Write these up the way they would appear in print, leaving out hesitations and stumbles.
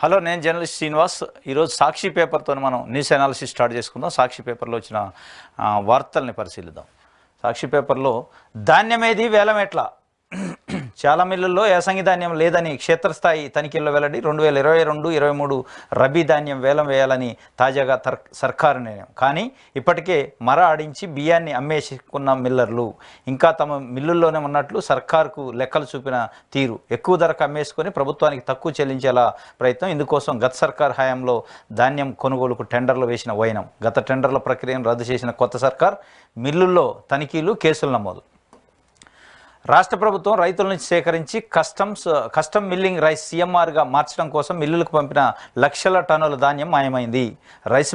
Hello, నేను journalist Srinivas. ఈరోజు సాక్షి పేపర్తో మనం న్యూస్ అనాలిసిస్ స్టార్ట్ చేసుకుందాం. సాక్షి పేపర్లో వచ్చిన వార్తల్ని పరిశీలిద్దాం. సాక్షి పేపర్లో ధాన్యమేది వేలం ఎట్లా, చాలా మిల్లుల్లో యాసంగి ధాన్యం లేదని క్షేత్రస్థాయి తనిఖీల్లో వెల్లడి. 2022-23 రబీ ధాన్యం వేలం వేయాలని తాజాగా సర్కారు నిర్ణయం. కానీ ఇప్పటికే మర ఆడించి బియ్యాన్ని అమ్మేసుకున్న మిల్లర్లు ఇంకా తమ మిల్లుల్లోనే ఉన్నట్లు సర్కారుకు లెక్కలు చూపిన తీరు. ఎక్కువ ధరకు అమ్మేసుకొని ప్రభుత్వానికి తక్కువ చెల్లించేలా ప్రయత్నం. ఇందుకోసం గత సర్కార్ హయాంలో ధాన్యం కొనుగోలుకు టెండర్లు వేసిన వైనం. గత టెండర్ల ప్రక్రియను రద్దు చేసిన కొత్త సర్కార్ మిల్లుల్లో తనిఖీలు, కేసులు నమోదు. రాష్ట్ర ప్రభుత్వం రైతుల నుంచి సేకరించి కస్టమ్ మిల్లింగ్ రైస్ సీఎంఆర్గా మార్చడం కోసం మిల్లులకు పంపిన లక్షల టన్నుల ధాన్యం మాయమైంది. రైస్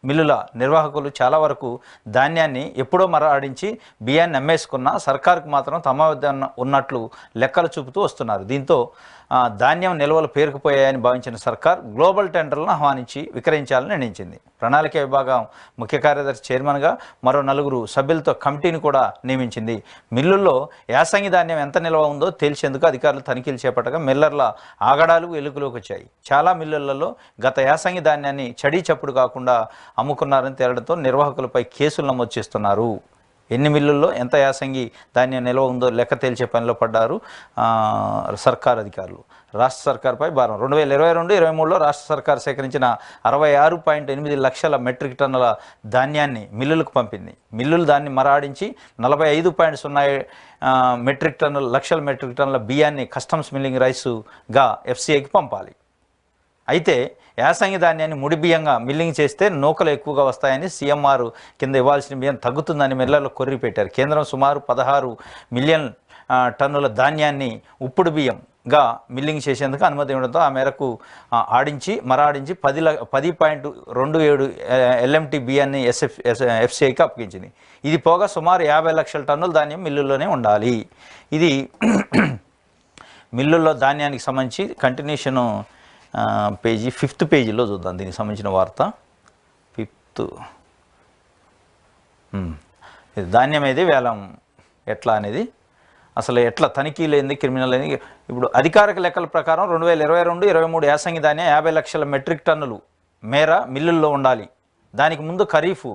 మిల్లుల నిర్వాహకులు చాలా వరకు ధాన్యాన్ని ఎప్పుడో మరాడించి బియ్యాన్ని అమ్మేసుకున్న సర్కారుకు మాత్రం తమ వద్ద ఉన్నట్లు లెక్కలు చూపుతూ వస్తున్నారు. దీంతో ధాన్యం నిల్వలు పేరుకుపోయాయని భావించిన సర్కార్ గ్లోబల్ టెండర్లను ఆహ్వానించి విక్రయించాలని నిర్ణయించింది. ప్రణాళిక విభాగం ముఖ్య కార్యదర్శి చైర్మన్గా మరో 4 సభ్యులతో కమిటీని కూడా నియమించింది. మిల్లుల్లో యాసంగి ధాన్యం ఎంత నిల్వ ఉందో తేల్చేందుకు అధికారులు తనిఖీలు చేపట్టగా మిల్లర్ల ఆగడాలు వెలుగులోకి వచ్చాయి. చాలా మిల్లులలో గత యాసంగి ధాన్యాన్ని చడీ చప్పుడు కాకుండా అమ్ముకున్నారని తేలడంతో నిర్వాహకులపై కేసులు నమోదు చేస్తున్నారు. ఎన్ని మిల్లుల్లో ఎంత యాసంగి ధాన్యం నిల్వ ఉందో లెక్క తేల్చే పనిలో పడ్డారు సర్కార్ అధికారులు. రాష్ట్ర సర్కార్పై భారం. 2022-23లో రాష్ట్ర సర్కార్ సేకరించిన 66.8 లక్షల మెట్రిక్ టన్నుల ధాన్యాన్ని మిల్లులకు పంపింది. మిల్లులు దాన్ని మరాడించి 45.0 లక్షల మెట్రిక్ టన్నుల బియ్యాన్ని కస్టమ్స్ మిల్లింగ్ రైసుగా ఎఫ్సీఐకి పంపాలి. అయితే యాసంగి ధాన్యాన్ని ముడి బియ్యంగా మిల్లింగ్ చేస్తే నూకలు ఎక్కువగా వస్తాయని సీఎంఆర్ కింద ఇవ్వాల్సిన బియ్యం తగ్గుతుందని మిల్లర్లు కొర్రి పెట్టారు. కేంద్రం సుమారు 16 మిలియన్ టన్నుల ధాన్యాన్ని ఉప్పుడు బియ్యంగా మిల్లింగ్ చేసేందుకు అనుమతి ఇవ్వడంతో ఆ మేరకు మరాడించి 10.27 ఎల్ఎంటీ బియ్యాన్ని ఎఫ్సీఐకి అప్పగించింది. ఇది పోగా సుమారు 50 లక్షల టన్నుల ధాన్యం మిల్లుల్లోనే ఉండాలి. ఇది మిల్లుల్లో ధాన్యానికి సంబంధించి కంటిన్యూషను పేజీ 5th పేజీలో చూద్దాం. దీనికి సంబంధించిన వార్త 5th. ధాన్యం ఏది వేలం ఎట్లా అనేది, అసలు ఎట్లా తనిఖీలు ఏంది, క్రిమినల్ ఏంది. ఇప్పుడు అధికారిక లెక్కల ప్రకారం 2022-23 యాసంగి ధాన్యం 50 లక్షల మెట్రిక్ టన్నులు మేర మిల్లుల్లో ఉండాలి. దానికి ముందు ఖరీఫ్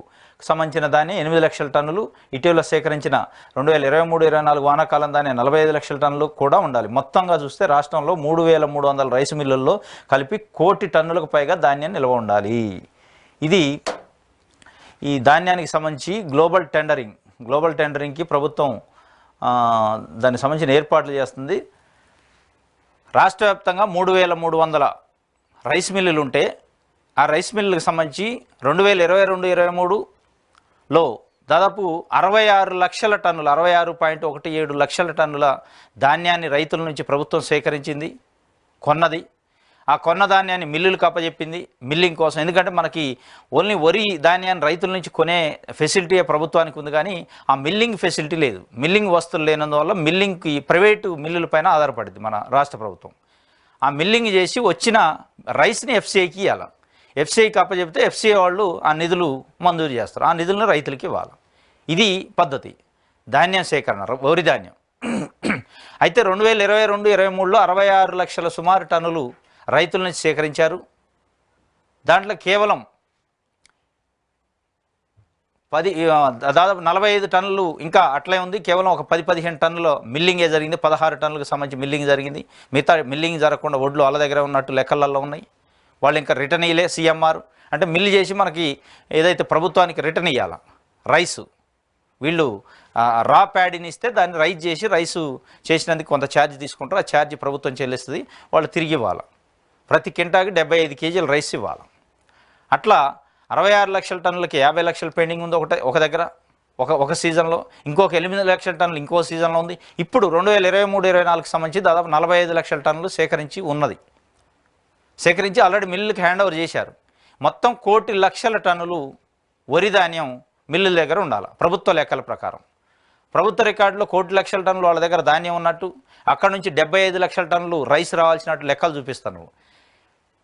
సంబంధించిన ధాన్యం 8 లక్షల టన్నులు, ఇటీవల సేకరించిన 2023-24 వానాకాలం ధాన్యం 45 లక్షల టన్నులు కూడా ఉండాలి. మొత్తంగా చూస్తే రాష్ట్రంలో 3,300 రైసు మిల్లుల్లో కలిపి 1 కోటి టన్నులకు పైగా ధాన్యం నిల్వ ఉండాలి. ఇది ఈ ధాన్యానికి సంబంధించి గ్లోబల్ టెండరింగ్కి ప్రభుత్వం దానికి సంబంధించిన ఏర్పాట్లు చేస్తుంది. రాష్ట్ర వ్యాప్తంగా 3,300 రైస్ మిల్లులు ఉంటే ఆ రైస్ మిల్లులకు సంబంధించి 2022-23లో దాదాపు 66 లక్షల టన్నులు 66.17 లక్షల టన్నుల ధాన్యాన్ని రైతుల నుంచి ప్రభుత్వం సేకరించింది, కొన్నది. ఆ కొన్న ధాన్యాన్ని మిల్లులకు అప్పచెప్పింది మిల్లింగ్ కోసం. ఎందుకంటే మనకి ఓన్లీ వరి ధాన్యాన్ని రైతుల నుంచి కొనే ఫెసిలిటీ ప్రభుత్వానికి ఉంది, కానీ ఆ మిల్లింగ్ ఫెసిలిటీ లేదు. మిల్లింగ్ వస్తువులు లేనందువల్ల మిల్లింగ్కి ప్రైవేటు మిల్లుల పైన ఆధారపడింది మన రాష్ట్ర ప్రభుత్వం. ఆ మిల్లింగ్ చేసి వచ్చిన రైస్ని ఎఫ్సీఐకి ఇవ్వాలి. ఎఫ్సీఐకి అప్పచెప్తే ఎఫ్సీఐ వాళ్ళు ఆ నిధులు మంజూరు చేస్తారు. ఆ నిధులను రైతులకి ఇవ్వాలి. ఇది పద్ధతి ధాన్యం సేకరణ, వరి ధాన్యం. అయితే 2022-23లో 66 లక్షల సుమారు టన్నులు రైతుల నుంచి సేకరించారు. దాంట్లో కేవలం దాదాపు 45 టన్నులు ఇంకా అట్లే ఉంది. కేవలం ఒక 10-15 టన్నుల మిల్లింగే జరిగింది. 16 టన్నులకు సంబంధించి మిల్లింగ్ జరిగింది. మిగతా మిల్లింగ్ జరగకుండా వడ్లు వాళ్ళ దగ్గర ఉన్నట్టు లెక్కలలో ఉన్నాయి. వాళ్ళు ఇంకా రిటర్న్ ఇయ్యలే. సీఎంఆర్ అంటే మిల్లు చేసి మనకి ఏదైతే ప్రభుత్వానికి రిటర్న్ ఇవ్వాలా రైసు, వీళ్ళు రా ప్యాడీని ఇస్తే దాన్ని రైసు చేసినందుకు కొంత ఛార్జ్ తీసుకుంటారు. ఆ ఛార్జ్ ప్రభుత్వం చెల్లిస్తుంది, వాళ్ళు తిరిగి ఇవ్వాలి. ప్రతి కింటాకి 75 కేజీల రైస్ ఇవ్వాలి. అట్లా 66 లక్షల టన్నులకి 50 లక్షల పెండింగ్ ఉంది ఒక దగ్గర ఒక సీజన్లో, ఇంకొక 8 లక్షల టన్నులు ఇంకో సీజన్లో ఉంది. ఇప్పుడు 2023-24కి సంబంధించి దాదాపు 45 లక్షల టన్నులు సేకరించి ఆల్రెడీ మిల్లుకి హ్యాండ్ ఓవర్ చేశారు. మొత్తం 1 కోటి లక్షల టన్నులు వరి ధాన్యం మిల్లుల దగ్గర ఉండాలి ప్రభుత్వ లెక్కల ప్రకారం. ప్రభుత్వ రికార్డులో 1 కోటి లక్షల టన్నులు వాళ్ళ దగ్గర ధాన్యం ఉన్నట్టు, అక్కడ నుంచి 75 లక్షల టన్నులు రైస్ రావాల్సినట్టు లెక్కలు చూపిస్తాను.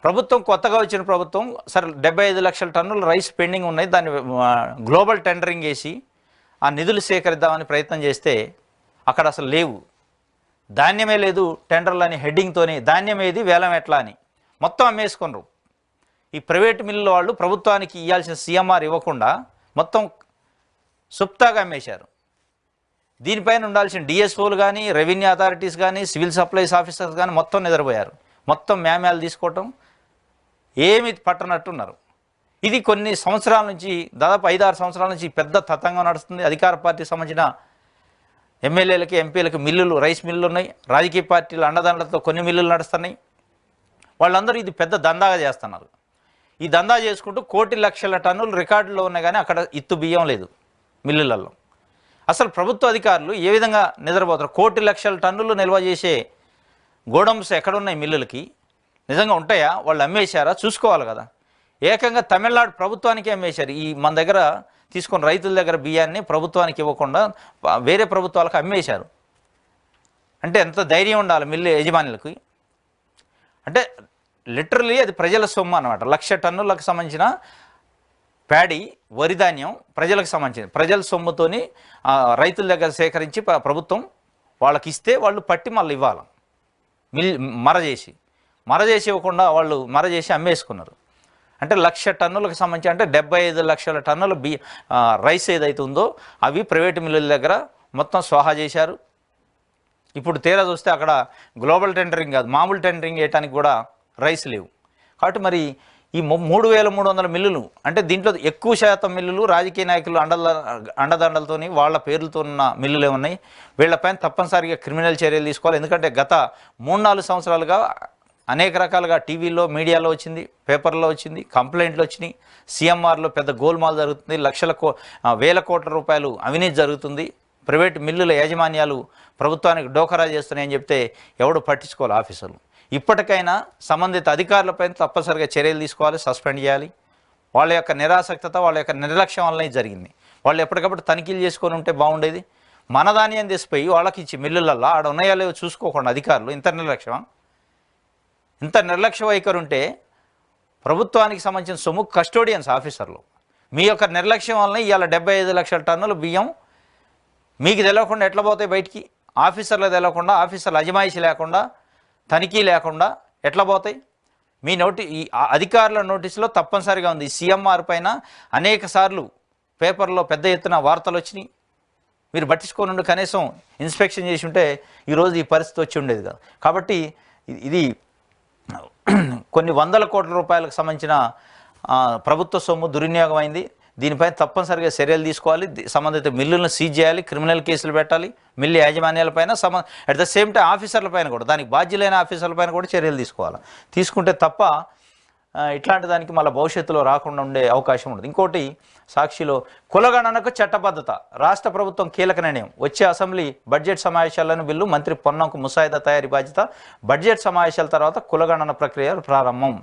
ప్రభుత్వం కొత్తగా వచ్చిన ప్రభుత్వం సరే 75 లక్షల టన్నులు రైస్ పెండింగ్ ఉన్నాయి, దాన్ని గ్లోబల్ టెండరింగ్ చేసి ఆ నిధులు సేకరిద్దామని ప్రయత్నం చేస్తే అక్కడ అసలు లేవు. ధాన్యమే లేదు టెండర్లని హెడ్డింగ్తోని ధాన్యం ఏది వేలం ఎట్లా అని మొత్తం అమ్మేసుకున్నారు. ఈ ప్రైవేట్ మిల్లుల వాళ్ళు ప్రభుత్వానికి ఇవ్వాల్సిన సీఎంఆర్ ఇవ్వకుండా మొత్తం సుప్తాగా అమ్మేశారు. దీనిపైన ఉండాల్సిన డిఎస్ఓలు కానీ, రెవెన్యూ అథారిటీస్ కానీ, సివిల్ సప్లైస్ ఆఫీసర్స్ కానీ మొత్తం నిద్రపోయారు. మొత్తం మేమ్యాలు తీసుకోవటం ఏమి పట్టనట్టున్నారు. ఇది కొన్ని సంవత్సరాల నుంచి, దాదాపు 5-6 సంవత్సరాల నుంచి పెద్ద తతంగం నడుస్తుంది. అధికార పార్టీకి సంబంధించిన ఎమ్మెల్యేలకి, ఎంపీలకి మిల్లులు, రైస్ మిల్లులు ఉన్నాయి. రాజకీయ పార్టీల అండదండలతో కొన్ని మిల్లులు నడుస్తున్నాయి. వాళ్ళందరూ ఇది పెద్ద దందాగా చేస్తున్నారు. ఈ దందా చేసుకుంటూ 1,00,00,000 టన్నులు రికార్డులో ఉన్నాయి, కానీ అక్కడ ఇత్తు బియ్యం లేదు మిల్లులలో. అసలు ప్రభుత్వ అధికారులు ఏ విధంగా నిద్రపోతారు? 1,00,00,000 టన్నులు నిల్వ చేసే గోడౌన్స్ ఎక్కడున్నాయి మిల్లులకి? నిజంగా ఉంటాయా? వాళ్ళు అమ్మేశారా? చూసుకోవాలి కదా. ఏకంగా తమిళనాడు ప్రభుత్వానికి అమ్మేశారు. ఈ మన దగ్గర తీసుకున్న రైతుల దగ్గర బియ్యాన్ని ప్రభుత్వానికి ఇవ్వకుండా వేరే ప్రభుత్వాలకు అమ్మేశారు. అంటే ఎంత ధైర్యం ఉండాలి మిల్లు యజమానులకి? అంటే లిటరలీ అది ప్రజల సొమ్ము అన్నమాట. 1,00,000 టన్నులకు సంబంధించిన ప్యాడీ, వరి ధాన్యం ప్రజలకు సంబంధించింది. ప్రజల సొమ్ముతోని రైతుల దగ్గర సేకరించి ప్రభుత్వం వాళ్ళకి ఇస్తే వాళ్ళు పట్టి మళ్ళీ ఇవ్వాలి. మరజేసి ఇవ్వకుండా వాళ్ళు మరజేసి అమ్మేసుకున్నారు. అంటే 1,00,000 టన్నులకు సంబంధించి, అంటే 75 లక్షల టన్నుల రైస్ ఏదైతే ఉందో అవి ప్రైవేటు మిల్లుల దగ్గర మొత్తం స్వాహా చేశారు. ఇప్పుడు తీరా చూస్తే అక్కడ గ్లోబల్ టెండరింగ్ కాదు, మామూలు టెండరింగ్ వేయడానికి కూడా రైస్ లేవు. కాబట్టి మరి ఈ 3,300 మిల్లులు, అంటే దీంట్లో ఎక్కువ శాతం మిల్లులు రాజకీయ నాయకులు అండదండలతోని వాళ్ళ పేర్లతో ఉన్న మిల్లులే ఉన్నాయి. వీళ్ళపైన తప్పనిసరిగా క్రిమినల్ చర్యలు తీసుకోవాలి. ఎందుకంటే గత 3-4 సంవత్సరాలుగా అనేక రకాలుగా టీవీలో, మీడియాలో వచ్చింది, పేపర్లో వచ్చింది, కంప్లైంట్లు వచ్చినాయి. సీఎంఆర్లో పెద్ద గోల్మాల్ జరుగుతుంది, వేల కోట్ల రూపాయలు అవినీతి జరుగుతుంది, ప్రైవేట్ మిల్లుల యాజమాన్యాలు ప్రభుత్వానికి డోకరా చేస్తున్నాయని చెప్తే ఎవడు పట్టించుకోవాలి ఆఫీసర్లు. ఇప్పటికైనా సంబంధిత అధికారులపైన తప్పనిసరిగా చర్యలు తీసుకోవాలి, సస్పెండ్ చేయాలి. వాళ్ళ యొక్క నిరాసక్తత, వాళ్ళ యొక్క నిర్లక్ష్యం వల్లనే జరిగింది. వాళ్ళు ఎప్పటికప్పుడు తనిఖీలు చేసుకొని ఉంటే బాగుండేది. మన ధాన్యం తీసిపోయి వాళ్ళకి ఇచ్చి మిల్లులల్లో ఆడ ఉన్నాయా లేవో చూసుకోకుండా అధికారులు ఇంత నిర్లక్ష్య వైఖరి ఉంటే ప్రభుత్వానికి సంబంధించిన సొమ్ము కస్టోడియన్స్ ఆఫీసర్లు. మీ యొక్క నిర్లక్ష్యం వలన ఇవాళ 75 లక్షల టన్నుల బియ్యం మీకు తెలియకుండా ఎట్లా పోతాయి బయటికి? ఆఫీసర్లకు తెలియకుండా, ఆఫీసర్ల అజమాయిషి లేకుండా, తనిఖీ లేకుండా ఎట్లా పోతాయి? మీ ఈ అధికారుల నోటీసులో తప్పనిసరిగా ఉంది. సీఎంఆర్ పైన అనేక సార్లు పేపర్లో పెద్ద ఎత్తున వార్తలు వచ్చినాయి. మీరు పట్టించుకోనుండి కనీసం ఇన్స్పెక్షన్ చేసి ఉంటే ఈరోజు ఈ పరిస్థితి వచ్చి ఉండేది కదా. కాబట్టి ఇది కొన్ని 100 కోట్ల రూపాయలకు సంబంధించిన ప్రభుత్వ సొమ్ము దుర్వినియోగం అయింది. దీనిపై తప్పనిసరిగా చర్యలు తీసుకోవాలి. సంబంధిత మిల్లులను సీజ్ చేయాలి, క్రిమినల్ కేసులు పెట్టాలి. మిల్లు యాజమాన్యాలపైన అట్ ద సేమ్ టైం ఆఫీసర్లపైన కూడా, దానికి బాధ్యులైన ఆఫీసర్లపైన కూడా చర్యలు తీసుకోవాలి. తీసుకుంటే తప్ప ఇట్లాంటి దానికి మళ్ళీ భవిష్యత్తులో రాకుండా ఉండే అవకాశం ఉండదు. ఇంకోటి, సాక్షిలో కులగణనకు చట్టబద్ధత, రాష్ట్ర ప్రభుత్వం కీలక నిర్ణయం. వచ్చే అసెంబ్లీ బడ్జెట్ సమావేశాలను బిల్లు మంత్రి పొన్నంకు ముసాయిదా తయారీ బాధ్యత. బడ్జెట్ సమావేశాల తర్వాత కులగణన ప్రక్రియ ప్రారంభం.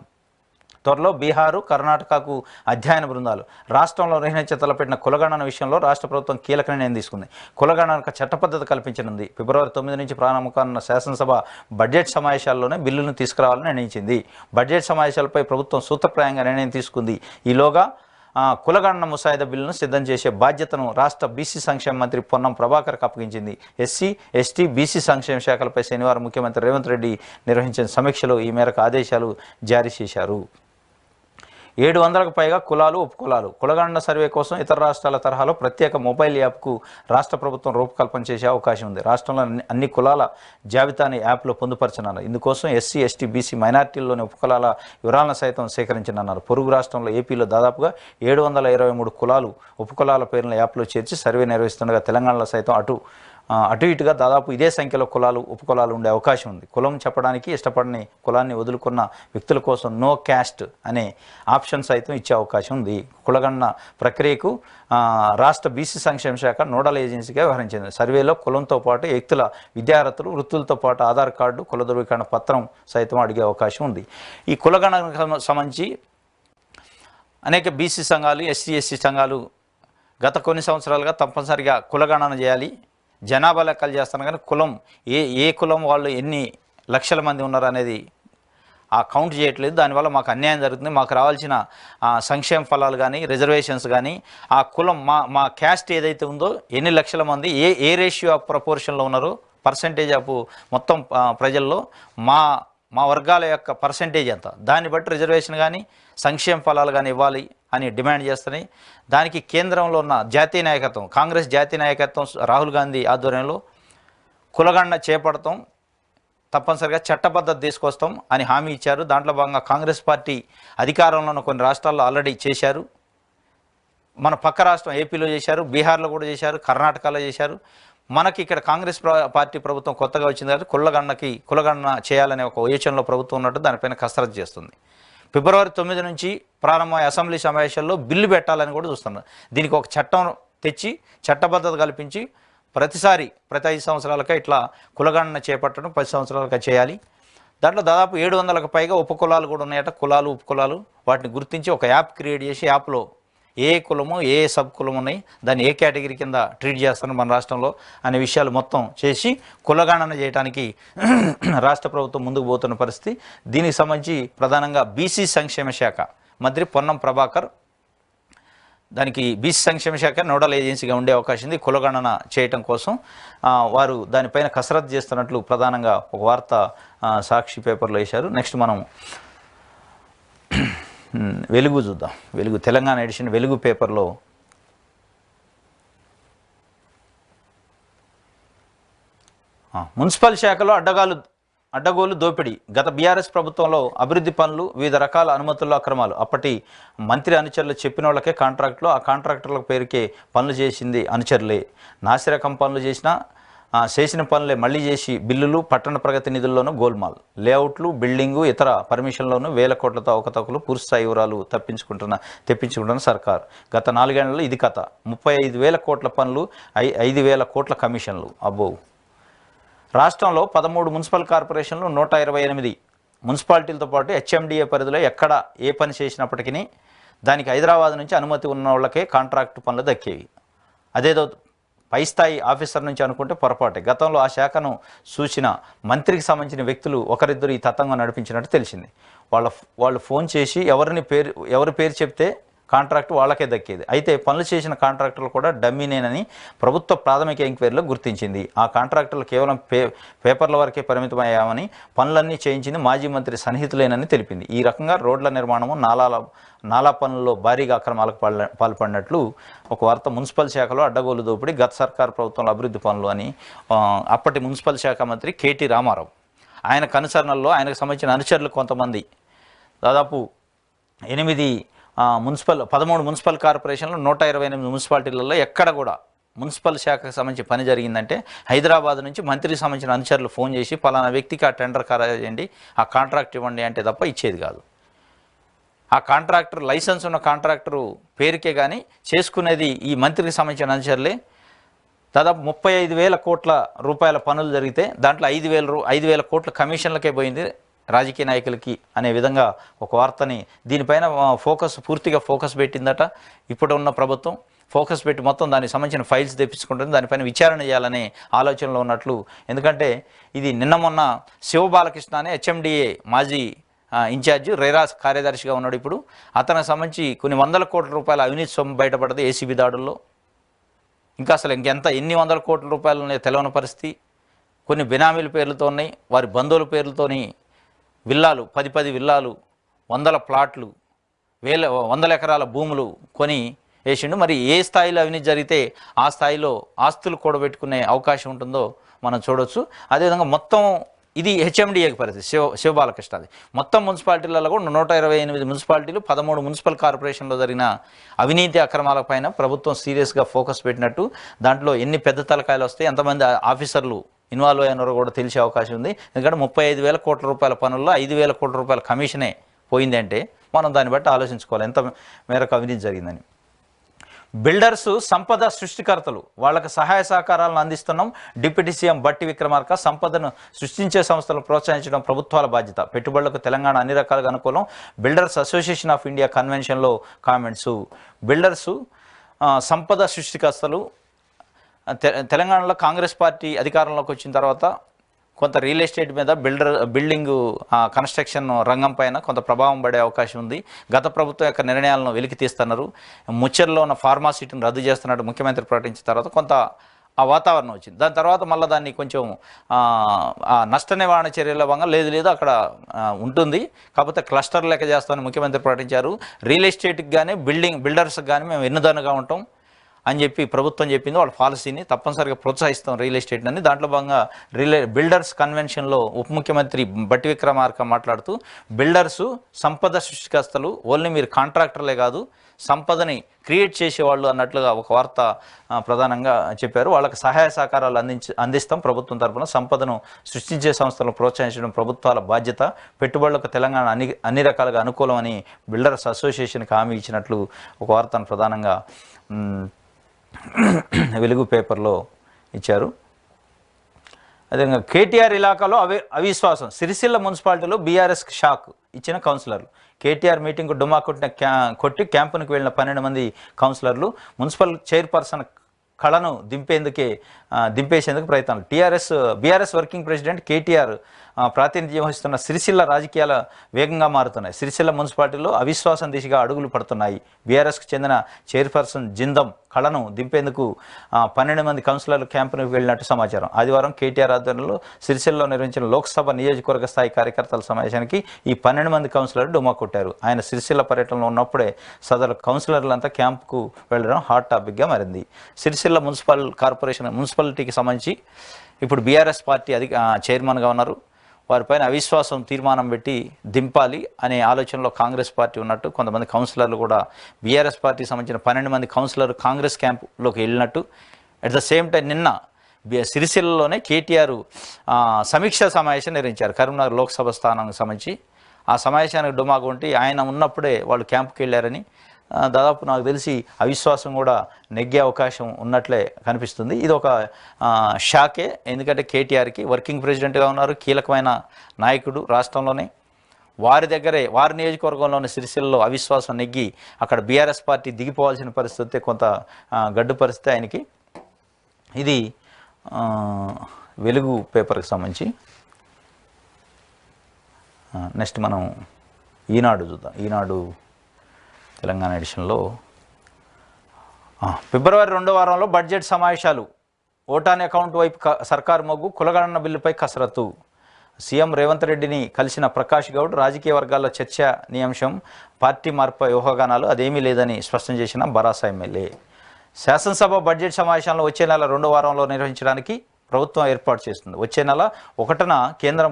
త్వరలో బీహారు, కర్ణాటకకు అధ్యయన బృందాలు. రాష్ట్రంలో నిర్ణయించ తలపెట్టిన కులగణన విషయంలో రాష్ట్ర ప్రభుత్వం కీలక నిర్ణయం తీసుకుంది. కులగణనకు చట్టబద్ధత కల్పించనుంది. ఫిబ్రవరి 9 నుంచి ప్రారంభం కానున్న శాసనసభ బడ్జెట్ సమావేశాల్లోనే బిల్లును తీసుకురావాలని నిర్ణయించింది. బడ్జెట్ సమావేశాలపై ప్రభుత్వం సూత్రప్రాయంగా నిర్ణయం తీసుకుంది. ఈలోగా కులగణన ముసాయిదా బిల్లును సిద్ధం చేసే బాధ్యతను రాష్ట్ర బీసీ సంక్షేమ మంత్రి పొన్నం ప్రభాకర్కు అప్పగించింది. ఎస్సీ, ఎస్టీ, బీసీ సంక్షేమ శాఖలపై శనివారం ముఖ్యమంత్రి రేవంత్ రెడ్డి నిర్వహించిన సమీక్షలో ఈ మేరకు ఆదేశాలు జారీ చేశారు. 700కు పైగా కులాలు, ఉపకులాలు. కులగణన సర్వే కోసం ఇతర రాష్ట్రాల తరహాలో ప్రత్యేక మొబైల్ యాప్కు రాష్ట్ర ప్రభుత్వం రూపకల్పన చేసే అవకాశం ఉంది. రాష్ట్రంలో అన్ని కులాల జాబితాని యాప్లో పొందుపరచనున్నారు. ఇందుకోసం ఎస్సీ, ఎస్టీ, బీసీ మైనార్టీల్లోని ఉపకులాల వివరాలను సైతం సేకరించనున్నారు. పొరుగు రాష్ట్రంలో ఏపీలో దాదాపుగా 723 కులాలు, ఉపకులాల పేర్లను యాప్లో చేర్చి సర్వే నిర్వహిస్తుండగా తెలంగాణలో సైతం అటు ఇటుగా దాదాపు ఇదే సంఖ్యలో కులాలు, ఉపకులాలు ఉండే అవకాశం ఉంది. కులం చెప్పడానికి ఇష్టపడని కులాన్ని వదులుకున్న వ్యక్తుల కోసం నో క్యాస్ట్ అనే ఆప్షన్ సైతం ఇచ్చే అవకాశం ఉంది. కులగణన ప్రక్రియకు రాష్ట్ర బీసీ సంక్షేమ శాఖ నోడల్ ఏజెన్సీగా వ్యవహరించింది. సర్వేలో కులంతో పాటు వ్యక్తుల విద్యార్హతలు, వృత్తులతో పాటు ఆధార్ కార్డు, కుల ధృవీకరణ పత్రం సైతం అడిగే అవకాశం ఉంది. ఈ కులగణనకు సంబంధించి అనేక బీసీ సంఘాలు, ఎస్సీ, ఎస్టీ సంఘాలు గత కొన్ని సంవత్సరాలుగా తప్పనిసరిగా కులగణన చేయాలి, జనాభా లెక్కలు చేస్తాను, కానీ కులం ఏ కులం వాళ్ళు ఎన్ని లక్షల మంది ఉన్నారు అనేది కౌంట్ చేయట్లేదు. దానివల్ల మాకు అన్యాయం జరుగుతుంది. మాకు రావాల్సిన సంక్షేమ ఫలాలు కానీ, రిజర్వేషన్స్ కానీ, ఆ కులం మా క్యాస్ట్ ఏదైతే ఉందో ఎన్ని లక్షల మంది ఏ రేషియో ఆఫ్ ప్రపోర్షన్లో ఉన్నారో, పర్సంటేజ్ ఆఫ్ మొత్తం ప్రజల్లో మా మా వర్గాల యొక్క పర్సంటేజ్ ఎంత, దాన్ని బట్టి రిజర్వేషన్ కానీ సంక్షేమ ఫలాలు కానీ ఇవ్వాలి అని డిమాండ్ చేస్తున్నాయి. దానికి కేంద్రంలో ఉన్న జాతీయ నాయకత్వం, కాంగ్రెస్ జాతీయ నాయకత్వం రాహుల్ గాంధీ ఆధ్వర్యంలో కులగణన చేపడతాం, తప్పనిసరిగా చట్టబద్ధత తీసుకొస్తాం అని హామీ ఇచ్చారు. దాంట్లో భాగంగా కాంగ్రెస్ పార్టీ అధికారంలో ఉన్న కొన్ని రాష్ట్రాల్లో ఆల్రెడీ చేశారు. మన పక్క రాష్ట్రం ఏపీలో చేశారు, బీహార్లో కూడా చేశారు, కర్ణాటకలో చేశారు. మనకి ఇక్కడ కాంగ్రెస్ పార్టీ ప్రభుత్వం కొత్తగా వచ్చింది కాబట్టి కులగణన చేయాలనే ఒక యోచనలో ప్రభుత్వం ఉన్నట్టు దానిపైన కసరత్తు చేస్తుంది. ఫిబ్రవరి 9 నుంచి ప్రారంభమయ్యే అసెంబ్లీ సమావేశాల్లో బిల్లు పెట్టాలని కూడా చూస్తున్నారు. దీనికి ఒక చట్టం తెచ్చి చట్టబద్ధత కల్పించి ప్రతి 5 సంవత్సరాలకే ఇట్లా కులగణన చేపట్టడం 10 సంవత్సరాలుగా చేయాలి. దాంట్లో దాదాపు 700కు పైగా ఉపకులాలు కూడా ఉన్నాయట, కులాలు ఉపకులాలు. వాటిని గుర్తించి ఒక యాప్ క్రియేట్ చేసి యాప్లో ఏ కులము ఏ సబ్ కులం ఉన్నాయి, దాన్ని ఏ కేటగిరీ కింద ట్రీట్ చేస్తున్నారు మన రాష్ట్రంలో అనే విషయాలు మొత్తం చేసి కులగణన చేయడానికి రాష్ట్ర ప్రభుత్వం ముందుకు పోతున్న పరిస్థితి. దీనికి సంబంధించి ప్రధానంగా బీసీ సంక్షేమ శాఖ మంత్రి పొన్నం ప్రభాకర్, దానికి బీసీ సంక్షేమ శాఖ నోడల్ ఏజెన్సీగా ఉండే అవకాశం ఉంది. కులగణన చేయటం కోసం వారు దానిపైన కసరత్తు చేస్తున్నట్లు ప్రధానంగా ఒక వార్త సాక్షి పేపర్లో వేశారు. నెక్స్ట్ మనం వెలుగు చూద్దాం. వెలుగు తెలంగాణ ఎడిషన్ వెలుగు పేపర్లో మున్సిపల్ శాఖలో అడ్డగోలు దోపిడీ. గత బీఆర్ఎస్ ప్రభుత్వంలో అభివృద్ధి పనులు, వివిధ రకాల అనుమతుల్లో అక్రమాలు. అప్పటి మంత్రి అనుచరులు చెప్పిన వాళ్ళకే కాంట్రాక్టులు, ఆ కాంట్రాక్టర్ల పేరుకే పనులు చేసింది అనుచరులే. నాసిరకం పనులు చేసిన పనులే మళ్లీ చేసి బిల్లులు, పట్టణ ప్రగతి నిధుల్లోనూ గోల్మాల్, లేఅవుట్లు, బిల్డింగు, ఇతర పర్మిషన్లోనూ వేల కోట్లతో అవకతవకలు, పూర్తిస్థాయి వివరాలు తెప్పించుకుంటున్న సర్కార్. గత 4 ఏళ్లలో ఇది కథ. 35,000 కోట్ల పనులు, 5,000 కోట్ల కమిషన్లు. అబ్బో. రాష్ట్రంలో 13 మున్సిపల్ కార్పొరేషన్లు, 128 మున్సిపాలిటీలతో పాటు హెచ్ఎండిఏ పరిధిలో ఎక్కడ ఏ పని చేసినప్పటికీ దానికి హైదరాబాద్ నుంచి అనుమతి ఉన్న వాళ్ళకే కాంట్రాక్టు పనులు దక్కేవి. అదేదో పై స్థాయి ఆఫీసర్ నుంచి అనుకుంటే పొరపాటే. గతంలో ఆ శాఖను సూచిన మంత్రికి సంబంధించిన వ్యక్తులు ఒకరిద్దరు ఈ తతంగం నడిపించినట్టు తెలిసింది. వాళ్ళు ఫోన్ చేసి ఎవరి పేరు చెప్తే కాంట్రాక్టు వాళ్ళకే దక్కేది. అయితే పనులు చేసిన కాంట్రాక్టర్లు కూడా డమ్మీనేనని ప్రభుత్వ ప్రాథమిక ఎంక్వైరీలో గుర్తించింది. ఆ కాంట్రాక్టర్లు కేవలం పేపర్ల వరకే పరిమితమయ్యామని, పనులన్నీ చేయించింది మాజీ మంత్రి సన్నిహితులేనని తెలిపింది. ఈ రకంగా రోడ్ల నిర్మాణము, నాలా పనుల్లో భారీగా అక్రమాలకు పాల్పడినట్లు ఒక వార్త. మున్సిపల్ శాఖలో అడ్డగోలు దోపిడీ, గత సర్కారు ప్రభుత్వంలో అభివృద్ధి పనులు అని అప్పటి మున్సిపల్ శాఖ మంత్రి కేటీ రామారావు, ఆయన కనుసరణల్లో ఆయనకు సంబంధించిన అనుచరులు కొంతమంది దాదాపు 13 మున్సిపల్ కార్పొరేషన్లు, 128 మున్సిపాలిటీలలో ఎక్కడ కూడా మున్సిపల్ శాఖకు సంబంధించి పని జరిగిందంటే హైదరాబాద్ నుంచి మంత్రికి సంబంధించిన అనుచరులు ఫోన్ చేసి పలానా వ్యక్తికి ఆ టెండర్ ఖరారు చేయండి, ఆ కాంట్రాక్ట్ ఇవ్వండి అంటే తప్ప ఇచ్చేది కాదు. ఆ కాంట్రాక్టర్ లైసెన్స్ ఉన్న కాంట్రాక్టరు పేరుకే కానీ చేసుకునేది ఈ మంత్రికి సంబంధించిన అనుచరులే. దాదాపు 35,000 కోట్ల రూపాయల పనులు జరిగితే దాంట్లో 5,000 కోట్ల కమిషన్లకే పోయింది రాజకీయ నాయకులకి అనే విధంగా ఒక వార్తని. దీనిపైన పూర్తిగా ఫోకస్ పెట్టిందట ఇప్పుడు ఉన్న ప్రభుత్వం. ఫోకస్ పెట్టి మొత్తం దానికి సంబంధించిన ఫైల్స్ తెప్పించుకుంటుంది, దానిపైన విచారణ చేయాలనే ఆలోచనలో ఉన్నట్లు. ఎందుకంటే ఇది మొన్న శివబాలకృష్ణ అనే హెచ్ఎండిఏ మాజీ ఇన్ఛార్జి, రేరాస్ కార్యదర్శిగా ఉన్నాడు. ఇప్పుడు అతనికి సంబంధించి కొన్ని 100 కోట్ల రూపాయల అవినీతి సొమ్ము బయటపడదు ఏసీబీ దాడుల్లో. ఇంకా అసలు ఎన్ని 100 కోట్ల రూపాయలు ఉన్నాయో తెలియని పరిస్థితి. కొన్ని బినామీల పేర్లతో ఉన్నాయి, వారి బంధువుల పేర్లతోని విల్లాలు, 10 విల్లాలు, 100 ప్లాట్లు, 100 ఎకరాల భూములు కొని వేసిండు. మరి ఏ స్థాయిలో అవినీతి జరిగితే ఆ స్థాయిలో ఆస్తులు కూడబెట్టుకునే అవకాశం ఉంటుందో మనం చూడవచ్చు. అదేవిధంగా మొత్తం ఇది హెచ్ఎండిఏకి పరిస్థితి. శివబాలకృష్ణది మొత్తం మున్సిపాలిటీలలో కూడా 128 మున్సిపాలిటీలు, 13 మున్సిపల్ కార్పొరేషన్లో జరిగిన అవినీతి అక్రమాలపైన ప్రభుత్వం సీరియస్గా ఫోకస్ పెట్టినట్టు. దాంట్లో ఎన్ని పెద్ద తలకాయలు వస్తాయి, ఎంతమంది ఆఫీసర్లు ఇన్వాల్వ్ అయినారో కూడా తెలిసే అవకాశం ఉంది. ఎందుకంటే 35,000 కోట్ల రూపాయల పనుల్లో 5,000 కోట్ల రూపాయల కమిషనే పోయిందంటే మనం దాన్ని బట్టి ఆలోచించుకోవాలి ఎంత మేరకు అవినీతి జరిగిందని. బిల్డర్స్ సంపద సృష్టికర్తలు, వాళ్ళకి సహాయ సహకారాలను అందిస్తున్నాం. డిప్యూటీ సీఎం బట్టి విక్రమార్క, సంపదను సృష్టించే సంస్థలను ప్రోత్సహించడం ప్రభుత్వాల బాధ్యత. పెట్టుబడులకు తెలంగాణ అన్ని రకాలుగా అనుకూలం. బిల్డర్స్ అసోసియేషన్ ఆఫ్ ఇండియా కన్వెన్షన్లో కామెంట్స్. బిల్డర్సు సంపద సృష్టికర్తలు. తెలంగాణలో కాంగ్రెస్ పార్టీ అధికారంలోకి వచ్చిన తర్వాత కొంత రియల్ ఎస్టేట్ మీద బిల్డింగ్ కన్స్ట్రక్షన్ రంగం పైన కొంత ప్రభావం పడే అవకాశం ఉంది. గత ప్రభుత్వం యొక్క నిర్ణయాలను వెలికి తీస్తున్నారు. ముచ్చర్లో ఉన్న ఫార్మాసిటీని రద్దు చేస్తున్నట్టు ముఖ్యమంత్రి ప్రకటించిన తర్వాత కొంత ఆ వాతావరణం వచ్చింది. దాని తర్వాత మళ్ళీ దాన్ని కొంచెం ఆ నష్ట నివారణ చర్యల భాగంగా లేదు అక్కడ ఉంటుంది, కాకపోతే క్లస్టర్ లెక్క చేస్తామని ముఖ్యమంత్రి ప్రకటించారు. రియల్ ఎస్టేట్కి కానీ బిల్డర్స్కి కానీ మేము ఎన్నుదన్నుగా ఉంటాం అని చెప్పి ప్రభుత్వం చెప్పింది. వాళ్ళ పాలసీని తప్పనిసరిగా ప్రోత్సహిస్తాం రియల్ ఎస్టేట్ అని. దాంట్లో భాగంగా బిల్డర్స్ కన్వెన్షన్లో ఉప ముఖ్యమంత్రి బట్టి విక్రమార్క మాట్లాడుతూ బిల్డర్సు సంపద సృష్టికర్తలు, ఓన్లీ మీరు కాంట్రాక్టర్లే కాదు సంపదని క్రియేట్ చేసేవాళ్ళు అన్నట్లుగా ఒక వార్త ప్రధానంగా చెప్పారు. వాళ్ళకి సహాయ సహకారాలు అందిస్తాం ప్రభుత్వం తరఫున. సంపదను సృష్టించే సంస్థలను ప్రోత్సహించడం ప్రభుత్వాల బాధ్యత. పెట్టుబడులకు తెలంగాణ అన్ని రకాలుగా అనుకూలం అని బిల్డర్స్ అసోసియేషన్కి హామీ ఇచ్చినట్లు ఒక వార్తను ప్రధానంగా వెలుగు పేపర్లో ఇచ్చారు. అదేవిధంగా కేటీఆర్ ఇలాకాలో అవిశ్వాసం, సిరిసిల్ల మున్సిపాలిటీలో బీఆర్ఎస్కి షాక్ ఇచ్చిన కౌన్సిలర్లు. కేటీఆర్ మీటింగ్కు డుమా కొట్టి క్యాంపునికి వెళ్ళిన 12 మంది కౌన్సిలర్లు మున్సిపల్ చైర్పర్సన్ కళను దింపేసేందుకు ప్రయత్నాలు. బీఆర్ఎస్ వర్కింగ్ ప్రెసిడెంట్ కేటీఆర్ ప్రాతినిధ్యం వహిస్తున్న సిరిసిల్ల రాజకీయాల వేగంగా మారుతున్నాయి. సిరిసిల్ల మున్సిపాలిటీలో అవిశ్వాసం దిశగా అడుగులు పడుతున్నాయి. బీఆర్ఎస్కు చెందిన చైర్పర్సన్ జిందం కళను దింపేందుకు 12 మంది కౌన్సిలర్లు క్యాంపునికి వెళ్ళినట్టు సమాచారం. ఆదివారం కేటీఆర్ ఆధ్వర్యంలో సిరిసిల్లలో నిర్వహించిన లోక్సభ నియోజకవర్గ స్థాయి కార్యకర్తల సమావేశానికి ఈ 12 మంది కౌన్సిలర్లు డుమా కొట్టారు. ఆయన సిరిసిల్ల పర్యటనలో ఉన్నప్పుడే సదరు కౌన్సిలర్లంతా క్యాంపుకు వెళ్ళడం హాట్ టాపిక్గా మారింది. సిరిసిల్ల మున్సిపాలిటీకి సంబంధించి ఇప్పుడు బీఆర్ఎస్ పార్టీ చైర్మన్గా ఉన్నారు. వారిపైన అవిశ్వాసం తీర్మానం పెట్టి దింపాలి అనే ఆలోచనలో కాంగ్రెస్ పార్టీ ఉన్నట్టు, కొంతమంది కౌన్సిలర్లు కూడా బీఆర్ఎస్ పార్టీకి సంబంధించిన 12 మంది కౌన్సిలర్లు కాంగ్రెస్ క్యాంపులోకి వెళ్ళినట్టు. అట్ ద సేమ్ టైం నిన్న సిరిసిల్లలోనే కేటీఆర్ సమీక్షా సమావేశం నిర్వహించారు కరీంనగర్ లోక్సభ స్థానానికి సంబంధించి. ఆ సమావేశానికి డుమాగా ఉంటే ఆయన ఉన్నప్పుడే వాళ్ళు క్యాంపుకి వెళ్ళారని, దాదాపు నాకు తెలిసి అవిశ్వాసం కూడా నెగ్గే అవకాశం ఉన్నట్లే కనిపిస్తుంది. ఇది ఒక షాకే, ఎందుకంటే కేటీఆర్కి వర్కింగ్ ప్రెసిడెంట్గా ఉన్నారు, కీలకమైన నాయకుడు రాష్ట్రంలోనే. వారి నియోజకవర్గంలోని సిరిసిల్లలో అవిశ్వాసం నెగ్గి అక్కడ బీఆర్ఎస్ పార్టీ దిగిపోవాల్సిన పరిస్థితి, కొంత గడ్డు పరిస్థితి ఆయనకి. ఇది వెలుగు పేపర్కి సంబంధించి. నెక్స్ట్ మనం ఈనాడు చూద్దాం. ఈనాడు తెలంగాణ ఎడిషన్లో ఫిబ్రవరి 2వ వారంలో బడ్జెట్ సమావేశాలు, ఓటాన్ అకౌంట్ వైపు సర్కారు మొగ్గు, కులగణన బిల్లుపై కసరత్తు. సీఎం రేవంత్ రెడ్డిని కలిసిన ప్రకాష్ గౌడ్, రాజకీయ వర్గాల్లో చర్చనీయాంశం పార్టీ మార్పు ఊహాగానాలు, అదేమీ లేదని స్పష్టం చేసిన బరాస ఎమ్మెల్యే. శాసనసభ బడ్జెట్ సమావేశాలను వచ్చే నెల 2వ వారంలో నిర్వహించడానికి ప్రభుత్వం ఏర్పాటు చేస్తుంది. వచ్చే నెల 1న కేంద్ర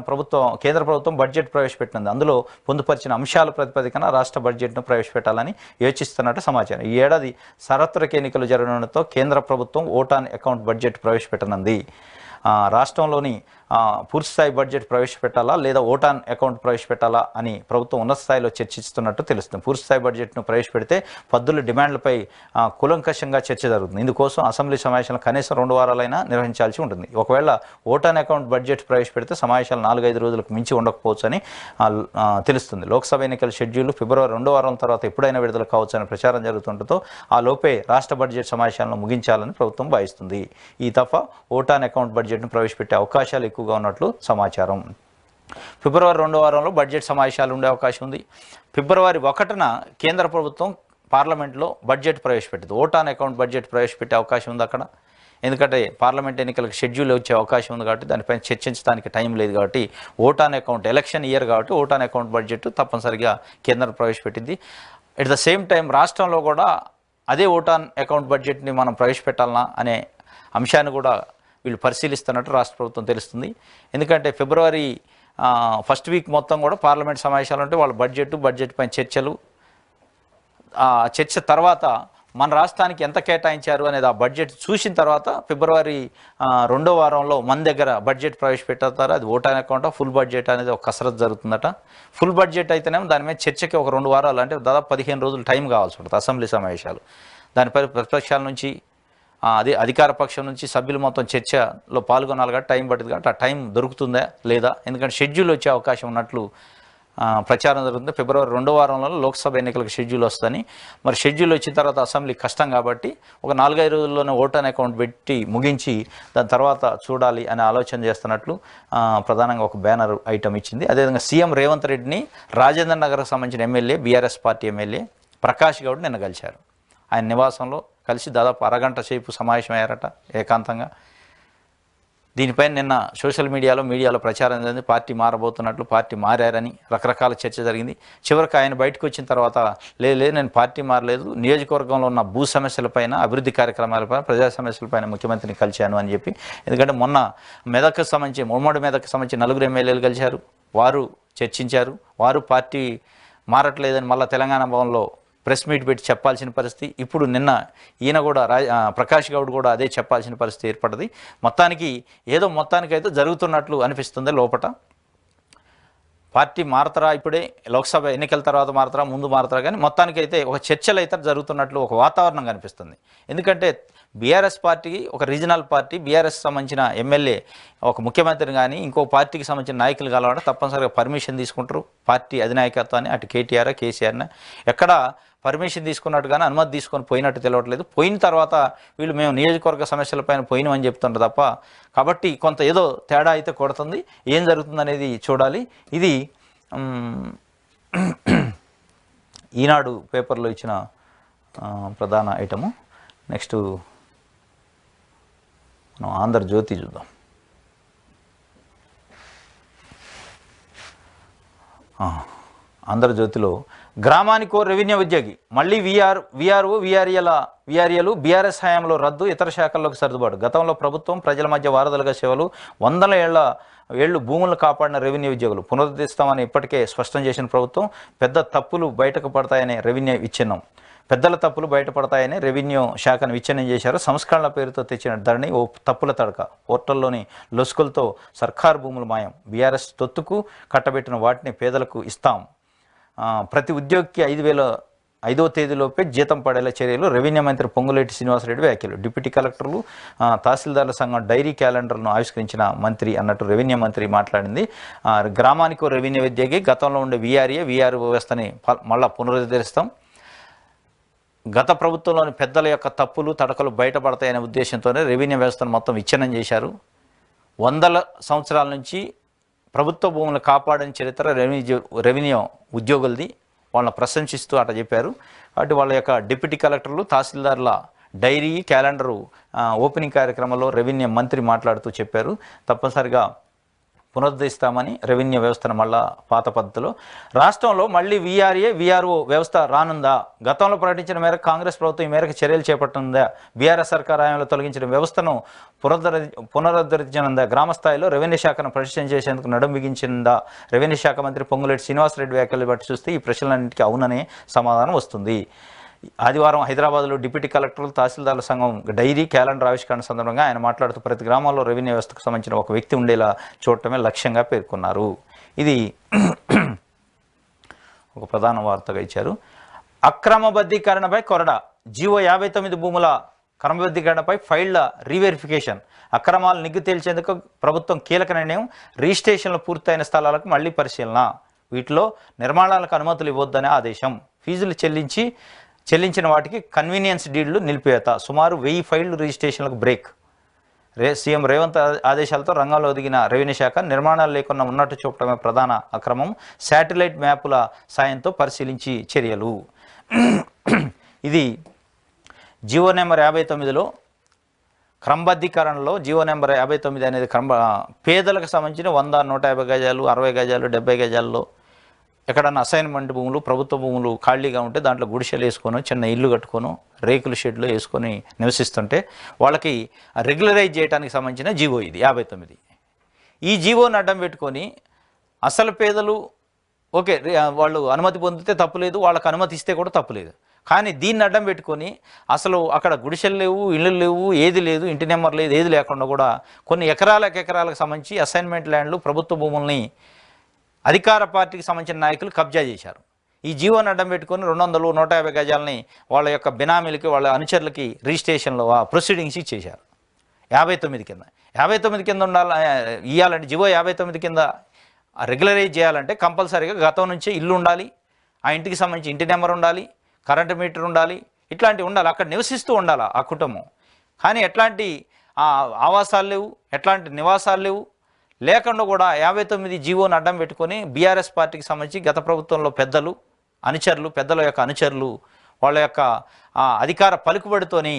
ప్రభుత్వం బడ్జెట్ ప్రవేశపెట్టింది. అందులో పొందుపరిచిన అంశాల ప్రాతిపదికన రాష్ట్ర బడ్జెట్ను ప్రవేశపెట్టాలని యోచిస్తున్నట్టు సమాచారం. ఈ ఏడాది సార్వత్రిక ఎన్నికలు జరగడంతో కేంద్ర ప్రభుత్వం ఓటాన్ అకౌంట్ బడ్జెట్ ప్రవేశపెట్టనుంది. రాష్ట్రంలోని పూర్తిస్థాయి బడ్జెట్ ప్రవేశపెట్టాలా లేదా ఓటాన్ అకౌంట్ ప్రవేశపెట్టాలా అని ప్రభుత్వం ఉన్నత స్థాయిలో చర్చిస్తున్నట్టు తెలుస్తుంది. పూర్తిస్థాయి బడ్జెట్ను ప్రవేశపెడితే పద్దుల డిమాండ్లపై కూలంకషంగా చర్చ జరుగుతుంది. ఇందుకోసం అసెంబ్లీ సమావేశాలు కనీసం 2 వారాలైనా నిర్వహించాల్సి ఉంటుంది. ఒకవేళ ఓటాన్ అకౌంట్ బడ్జెట్ ప్రవేశపెడితే సమావేశాలు 4-5 రోజులకు మించి ఉండకపోవచ్చు అని తెలుస్తుంది. లోక్సభ ఎన్నికల షెడ్యూల్ ఫిబ్రవరి 2వ వారం తర్వాత ఎప్పుడైనా విడుదల కావచ్చు అని ప్రచారం జరుగుతుండటంతో ఆ లోపే రాష్ట్ర బడ్జెట్ సమావేశాలను ముగించాలని ప్రభుత్వం భావిస్తుంది. ఈ దఫా ఓటాన్ అకౌంట్ బడ్జెట్ను ప్రవేశపెట్టే అవకాశాలు ఎక్కువగా ఉన్నట్లు సమాచారం. ఫిబ్రవరి 2వ వారంలో బడ్జెట్ సమావేశాలు ఉండే అవకాశం ఉంది. ఫిబ్రవరి 1న కేంద్ర ప్రభుత్వం పార్లమెంట్లో బడ్జెట్ ప్రవేశపెట్టింది. ఓటాన్ అకౌంట్ బడ్జెట్ ప్రవేశపెట్టే అవకాశం ఉంది అక్కడ. ఎందుకంటే పార్లమెంట్ ఎన్నికలకు షెడ్యూల్ వచ్చే అవకాశం ఉంది కాబట్టి దానిపైన చర్చించడానికి టైం లేదు కాబట్టి ఓటాన్ అకౌంట్ ఎలక్షన్ ఇయర్ కాబట్టి ఓటాన్ అకౌంట్ బడ్జెట్ తప్పనిసరిగా కేంద్రం ప్రవేశపెట్టింది. ఎట్ ద సేమ్ టైం రాష్ట్రంలో కూడా అదే ఓటాన్ అకౌంట్ బడ్జెట్ని మనం ప్రవేశపెట్టాలన్నా అనే అంశాన్ని కూడా వీళ్ళు పరిశీలిస్తున్నట్టు రాష్ట్ర ప్రభుత్వం తెలుస్తుంది. ఎందుకంటే ఫిబ్రవరి ఫస్ట్ వీక్ మొత్తం కూడా పార్లమెంట్ సమావేశాలు ఉంటే వాళ్ళ బడ్జెట్ పైన చర్చలు, చర్చ తర్వాత మన రాష్ట్రానికి ఎంత కేటాయించారు అనేది ఆ బడ్జెట్ చూసిన తర్వాత ఫిబ్రవరి 2వ వారంలో మన దగ్గర బడ్జెట్ ప్రవేశపెట్టారు. అది ఓటాన్ అకౌంట్ ఫుల్ బడ్జెట్ అనేది ఒక కసరత్తు జరుగుతుందట. ఫుల్ బడ్జెట్ అయితేనేమో దాని మీద చర్చకి ఒక 2 వారాలు అంటే దాదాపు 15 రోజులు టైం కావాల్సి ఉంటుంది అసెంబ్లీ సమావేశాలు. దానిపై ప్రతిపక్షాల నుంచి అధికార పక్షం నుంచి సభ్యులు మొత్తం చర్చలో పాల్గొనాలి కాబట్టి టైం పడుతుంది కాబట్టి ఆ టైం దొరుకుతుందా లేదా, ఎందుకంటే షెడ్యూల్ వచ్చే అవకాశం ఉన్నట్లు ప్రచారం జరుగుతుంది. ఫిబ్రవరి 2వ వారంలో లోక్సభ ఎన్నికలకు షెడ్యూల్ వస్తుందని. మరి షెడ్యూల్ వచ్చిన తర్వాత అసెంబ్లీ కష్టం కాబట్టి ఒక 4-5 రోజుల్లోనే ఓటాన్ అకౌంట్ పెట్టి ముగించి దాని తర్వాత చూడాలి అనే ఆలోచన చేస్తున్నట్లు ప్రధానంగా ఒక బ్యానర్ ఐటమ్ ఇచ్చింది. అదేవిధంగా సీఎం రేవంత్ రెడ్డిని రాజేంద్ర నగర్కు సంబంధించిన MLA BRS party MLA Prakash Goud నిన్న కలిశారు. ఆయన నివాసంలో కలిసి దాదాపు అరగంట సేపు సమావేశమయ్యారట ఏకాంతంగా. దీనిపైన నిన్న సోషల్ మీడియాలో ప్రచారం జరిగింది. పార్టీ మారబోతున్నట్లు, పార్టీ మారారని రకరకాల చర్చ జరిగింది. చివరికి ఆయన బయటకు వచ్చిన తర్వాత లేదు నేను పార్టీ మారలేదు, నియోజకవర్గంలో ఉన్న భూ సమస్యలపైన, అభివృద్ధి కార్యక్రమాలపైన, ప్రజా సమస్యలపైన ముఖ్యమంత్రిని కలిశాను అని చెప్పి. ఎందుకంటే మొన్న మెదక్కు సంబంధించి ఉమ్మడి మెదక్కు సంబంధించి 4 ఎమ్మెల్యేలు కలిశారు. వారు చర్చించారు. వారు పార్టీ మారట్లేదని మళ్ళీ తెలంగాణ భవన్లో ప్రెస్ మీట్ పెట్టి చెప్పాల్సిన పరిస్థితి. ఇప్పుడు నిన్న ఈయన కూడా ప్రకాష్ గౌడ్ కూడా అదే చెప్పాల్సిన పరిస్థితి ఏర్పడింది. మొత్తానికైతే జరుగుతున్నట్లు అనిపిస్తుంది లోపట. పార్టీ మారతారా, ఇప్పుడే లోక్సభ ఎన్నికల తర్వాత మారతారా, ముందు మారతారా, కానీ మొత్తానికైతే ఒక చర్చలు అయితే జరుగుతున్నట్లు ఒక వాతావరణం కనిపిస్తుంది. ఎందుకంటే బీఆర్ఎస్ పార్టీ ఒక రీజనల్ పార్టీ, బీఆర్ఎస్ సంబంధించిన ఎమ్మెల్యే ఒక ముఖ్యమంత్రిని కానీ ఇంకో పార్టీకి సంబంధించిన నాయకులు కావాలంటే తప్పనిసరిగా పర్మిషన్ తీసుకుంటారు పార్టీ అధినాయకత్వాన్ని. అటు కేటీఆర్ కేసీఆర్ని ఎక్కడ పర్మిషన్ తీసుకున్నట్టు కానీ అనుమతి తీసుకొని పోయినట్టు తెలియట్లేదు. పోయిన తర్వాత వీళ్ళు మేము నియోజకవర్గ సమస్యలపైన పోయినామని చెప్తుంటారు తప్ప. కాబట్టి కొంత ఏదో తేడా అయితే కొడుతుంది. ఏం జరుగుతుందనేది చూడాలి. ఇది ఈనాడు పేపర్లో ఇచ్చిన ప్రధాన ఐటము. నెక్స్ట్ మనం ఆంధ్రజ్యోతి చూద్దాం. ఆంధ్రజ్యోతిలో గ్రామానికో రెవెన్యూ ఉద్యోగి మళ్ళీ విఆర్ఏలు బీఆర్ఎస్ హయాంలో రద్దు, ఇతర శాఖల్లోకి సర్దుబాటు. గతంలో ప్రభుత్వం ప్రజల మధ్య వారధులుగా సేవలు, 100 ఏళ్లు భూములను కాపాడిన రెవెన్యూ ఉద్యోగులు పునరుద్ధరిస్తామని ఇప్పటికే స్పష్టం చేసిన ప్రభుత్వం పెద్ద తప్పులు బయటకు పడతాయనే రెవెన్యూ విచ్ఛిన్నం. పెద్దల తప్పులు బయటపడతాయని రెవెన్యూ శాఖను విచ్ఛిన్నం చేశారు. సంస్కరణల పేరుతో తెచ్చిన ధరణి ఓ తప్పుల తడక. పోర్టల్లోని లొసుకులతో సర్కారు భూములు మాయం. బీఆర్ఎస్ తొత్తుకు కట్టబెట్టిన వాటిని పేదలకు ఇస్తాం. ప్రతి ఉద్యోగికి 5వ తేదీలోపే జీతం పడేలా చర్యలు. రెవెన్యూ మంత్రి పొంగులేటి శ్రీనివాసరెడ్డి వ్యాఖ్యలు. డిప్యూటీ కలెక్టర్లు, తహసీల్దార్ల సంఘం డైరీ క్యాలెండర్ను ఆవిష్కరించిన మంత్రి అన్నట్టు రెవెన్యూ మంత్రి మాట్లాడింది. గ్రామానికి రెవెన్యూ ఉద్యోగి గతంలో ఉండే వీఆర్ఓ వ్యవస్థని మళ్ళా పునరుద్ధరిస్తాం. గత ప్రభుత్వంలోని పెద్దల యొక్క తప్పులు తడకలు బయటపడతాయనే ఉద్దేశంతోనే రెవెన్యూ వ్యవస్థను మొత్తం విచ్ఛిన్నం చేశారు. 100 సంవత్సరాల నుంచి ప్రభుత్వ భూములు కాపాడని చరిత్ర రెవెన్యూ ఉద్యోగులది. వాళ్ళని ప్రశంసిస్తూ అట చెప్పారు. కాబట్టి వాళ్ళ యొక్క డిప్యూటీ కలెక్టర్లు, తహసీల్దార్ల డైరీ క్యాలెండరు ఓపెనింగ్ కార్యక్రమంలో రెవెన్యూ మంత్రి మాట్లాడుతూ చెప్పారు. తప్పనిసరిగా పునరుద్ధరిస్తామని రెవెన్యూ వ్యవస్థను మళ్ళా పాత పద్ధతిలో. రాష్ట్రంలో మళ్ళీ వీఆర్ఓ వ్యవస్థ రానుందా? గతంలో ప్రకటించిన మేరకు కాంగ్రెస్ ప్రభుత్వం ఈ మేరకు చర్యలు చేపట్టిందా? బీఆర్ఎస్ సర్కార్ హయాంలో తొలగించిన వ్యవస్థను పునరుద్ధరించనుందా? గ్రామ స్థాయిలో రెవెన్యూ శాఖను పరిశీలన చేసేందుకు నడుం బిగించిందా? రెవెన్యూ శాఖ మంత్రి పొంగులేటి శ్రీనివాసరెడ్డి వ్యాఖ్యలు బట్టి చూస్తే ఈ ప్రశ్నలన్నింటికీ అవుననే సమాధానం వస్తుంది. ఆదివారం హైదరాబాద్లో డిప్యూటీ కలెక్టర్లు, తహసీల్దార్ల సంఘం డైరీ క్యాలెండర్ ఆవిష్కరణ సందర్భంగా ఆయన మాట్లాడుతూ ప్రతి గ్రామాల్లో రెవెన్యూ వ్యవస్థకు సంబంధించిన ఒక వ్యక్తి ఉండేలా చూడటమే లక్ష్యంగా పేర్కొన్నారు. ఇది ఒక ప్రధాన వార్తగా ఇచ్చారు. అక్రమబద్ధీకరణపై కొరడా. జీవో 59 భూముల క్రమబద్ధీకరణపై ఫైళ్ల రీవెరిఫికేషన్. అక్రమాలు నిగ్గు తేల్చేందుకు ప్రభుత్వం కీలక నిర్ణయం. రిజిస్ట్రేషన్లు పూర్తయిన స్థలాలకు మళ్లీ పరిశీలన. వీటిలో నిర్మాణాలకు అనుమతులు ఇవ్వొద్దనే ఆదేశం. ఫీజులు చెల్లించిన వాటికి కన్వీనియన్స్ డీడ్లు నిలిపివేత. సుమారు 1000 ఫైళ్లు రిజిస్ట్రేషన్లకు బ్రేక్. సీఎం రేవంత్ ఆదేశాలతో రంగంలో దిగిన రెవెన్యూ శాఖ నిర్మాణాలు లేకుండా ఉన్నట్టు చూపడమే ప్రధాన అక్రమం. శాటిలైట్ మ్యాపుల సాయంతో పరిశీలించి చర్యలు. ఇది జీవో నెంబర్ 59లో క్రమబద్ధీకరణలో జీవో నెంబర్ 59 అనేది పేదలకు సంబంధించిన 100, 150 గజాలు, 60 గజాలు, 70 గజాల్లో ఎక్కడన్నా అసైన్మెంట్ భూములు, ప్రభుత్వ భూములు ఖాళీగా ఉంటే దాంట్లో గుడిసెలు వేసుకొని, చిన్న ఇల్లు కట్టుకొని, రేకుల షెడ్లు వేసుకొని నివసిస్తుంటే వాళ్ళకి రెగ్యులరైజ్ చేయడానికి సంబంధించిన జీవో ఇది 59. ఈ జీవోని అడ్డం పెట్టుకొని అసలు పేదలు ఓకే వాళ్ళు అనుమతి పొందితే తప్పులేదు, వాళ్ళకి అనుమతి ఇస్తే కూడా తప్పులేదు. కానీ దీన్ని అడ్డం పెట్టుకొని అసలు అక్కడ గుడిసెలు లేవు, ఇళ్ళు లేవు, ఏది లేదు, ఇంటి నెంబర్ లేదు, ఏది లేకుండా కూడా కొన్ని ఎకరాలకు సంబంధించి అసైన్మెంట్ ల్యాండ్లు, ప్రభుత్వ భూముల్ని అధికార పార్టీకి సంబంధించిన నాయకులు కబ్జా చేశారు. ఈ జీవోని అడ్డం పెట్టుకొని 200, 150 గజాలని వాళ్ళ యొక్క బినామీలకి, వాళ్ళ అనుచరులకి రిజిస్ట్రేషన్లో ప్రొసీడింగ్స్ ఇచ్చేశారు. 59 కింద 59 కింద ఇవ్వాలంటే జీవో 59 కింద రెగ్యులరైజ్ చేయాలంటే కంపల్సరీగా గతం నుంచే ఇల్లు ఉండాలి, ఆ ఇంటికి సంబంధించి ఇంటి నెంబర్ ఉండాలి, కరెంటు మీటర్ ఉండాలి, ఇట్లాంటివి ఉండాలి, అక్కడ నివసిస్తూ ఉండాలి ఆ కుటుంబం. కానీ ఎట్లాంటి ఆవాసాలు లేవు, ఎట్లాంటి నివాసాలు లేవు, లేకుండా కూడా 59 జీవోని అడ్డం పెట్టుకొని బీఆర్ఎస్ పార్టీకి సంబంధించి గత ప్రభుత్వంలో పెద్దల యొక్క అనుచరులు వాళ్ళ యొక్క అధికార పలుకుబడితోని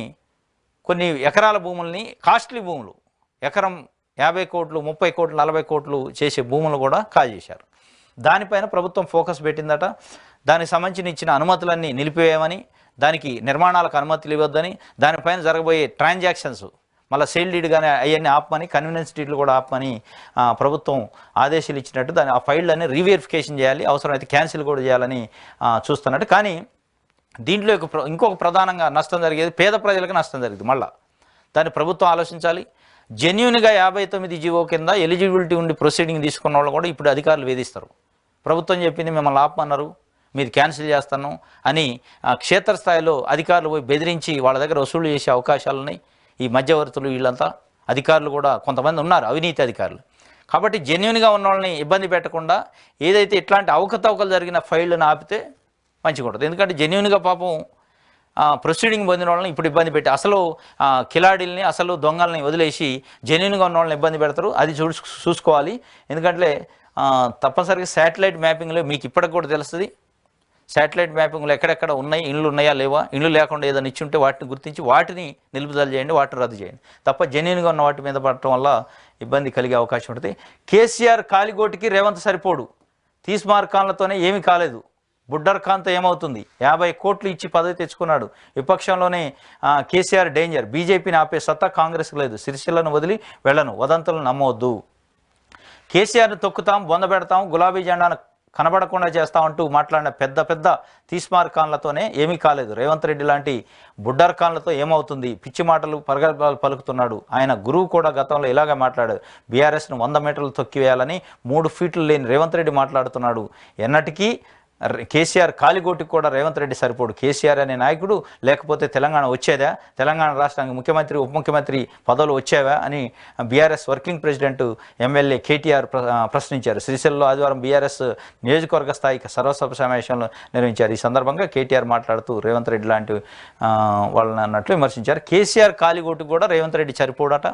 కొన్ని ఎకరాల భూముల్ని, కాస్ట్లీ భూములు, ఎకరం 50 కోట్లు, 30 కోట్లు, 40 కోట్లు చేసే భూములు కూడా కాజేశారు. దానిపైన ప్రభుత్వం ఫోకస్ పెట్టిందట. దానికి సంబంధించిన ఇచ్చిన అనుమతులన్నీ నిలిపివేయమని, దానికి నిర్మాణాలకు అనుమతులు ఇవ్వద్దని, దానిపైన జరగబోయే ట్రాన్సాక్షన్స్ మళ్ళీ సేల్ డీడ్ కానీ అవన్నీ ఆపమని, కన్వీనియన్స్ డీడ్లు కూడా ఆపమని ప్రభుత్వం ఆదేశాలు ఇచ్చినట్టు దాని ఆ ఫైళ్ళని రీవెరిఫికేషన్ చేయాలి, అవసరమైతే క్యాన్సిల్ కూడా చేయాలని చూస్తున్నట్టు. కానీ దీంట్లో ఇంకొక ప్రధానంగా నష్టం జరిగేది పేద ప్రజలకు నష్టం జరిగింది. మళ్ళీ దాన్ని ప్రభుత్వం ఆలోచించాలి. జెన్యూన్గా 59 జీవో కింద ఎలిజిబిలిటీ ఉండి ప్రొసీడింగ్ తీసుకున్న వాళ్ళు కూడా ఇప్పుడు అధికారులు వేధిస్తారు. ప్రభుత్వం చెప్పింది మిమ్మల్ని ఆపమన్నారు, మీది క్యాన్సిల్ చేస్తాను అని క్షేత్రస్థాయిలో అధికారులు పోయి బెదిరించి వాళ్ళ దగ్గర వసూలు చేసే అవకాశాలు ఉన్నాయి. ఈ మధ్యవర్తులు వీళ్ళంతా అధికారులు కూడా కొంతమంది ఉన్నారు, అవినీతి అధికారులు. కాబట్టి జెన్యూన్గా ఉన్న వాళ్ళని ఇబ్బంది పెట్టకుండా ఏదైతే ఇట్లాంటి అవకతవకలు జరిగిన ఫైళ్ళను ఆపితే మంచిగా ఉంటుంది. ఎందుకంటే జెన్యూన్గా పాపం ప్రొసీడింగ్ పొందిన వాళ్ళని ఇప్పుడు ఇబ్బంది పెట్టి అసలు కిలాడీల్ని, అసలు దొంగల్ని వదిలేసి జెన్యూన్గా ఉన్న వాళ్ళని ఇబ్బంది పెడతారు. అది చూసుకోవాలి. ఎందుకంటే తప్పనిసరిగా శాటిలైట్ మ్యాపింగ్లో మీకు ఇప్పటికి కూడా తెలుస్తుంది. శాటిలైట్ మ్యాపింగ్లో ఎక్కడెక్కడ ఉన్నాయి, ఇండ్లు ఉన్నాయా లేవా, ఇండ్లు లేకుండా ఏదైనా ఇచ్చి ఉంటే వాటిని గుర్తించి వాటిని నిలుపుదల చేయండి, వాటిని రద్దు చేయండి. తప్ప జెన్యూన్గా ఉన్న వాటి మీద పడటం వల్ల ఇబ్బంది కలిగే అవకాశం ఉంటుంది. కేసీఆర్ కాలిగోటికి రేవంత్ సరిపోడు. తీస్మార్కాన్లతోనే ఏమీ కాలేదు. బుడ్డర్ ఖాన్తో ఏమవుతుంది? 50 కోట్లు ఇచ్చి పదవి తెచ్చుకున్నాడు. విపక్షంలోనే కేసీఆర్ డేంజర్. బీజేపీని ఆపే సత్తా కాంగ్రెస్కి లేదు. సిరిసిల్లను వదిలి వెళ్ళను, వదంతులను నమ్మవద్దు. కేసీఆర్ని తొక్కుతాం, బొందబెడతాం, గులాబీ జెండాను కనబడకుండా చేస్తామంటూ మాట్లాడిన పెద్ద పెద్ద తీస్మార్కాన్లతోనే ఏమీ కాలేదు. రేవంత్ రెడ్డి లాంటి బుడ్డర్ ఖాన్లతో ఏమవుతుంది? పిచ్చి మాటలు పరగల్పాలు పలుకుతున్నాడు. ఆయన గురువు కూడా గతంలో ఇలాగే మాట్లాడాడు. బీఆర్ఎస్ను 100 మీటర్లు తొక్కివేయాలని 3 ఫీట్లు లేని రేవంత్ రెడ్డి మాట్లాడుతున్నాడు. ఎన్నటికీ కేసీఆర్ కాలిగోటికి కూడా రేవంత్ రెడ్డి సరిపోడు. కేసీఆర్ అనే నాయకుడు లేకపోతే తెలంగాణ వచ్చేదా? తెలంగాణ రాష్ట్రానికి ముఖ్యమంత్రి, ఉప ముఖ్యమంత్రి పదవులు వచ్చేవా అని BRS working president MLA KTR ప్రశ్నించారు. శ్రీశైలంలో ఆదివారం బీఆర్ఎస్ నియోజకవర్గ స్థాయికి సర్వసభ సమావేశంలో నిర్వహించారు. ఈ సందర్భంగా కేటీఆర్ మాట్లాడుతూ రేవంత్ రెడ్డి లాంటి వాళ్ళని అన్నట్లు విమర్శించారు. కేసీఆర్ కాలిగోటికి కూడా రేవంత్ రెడ్డి సరిపోడట.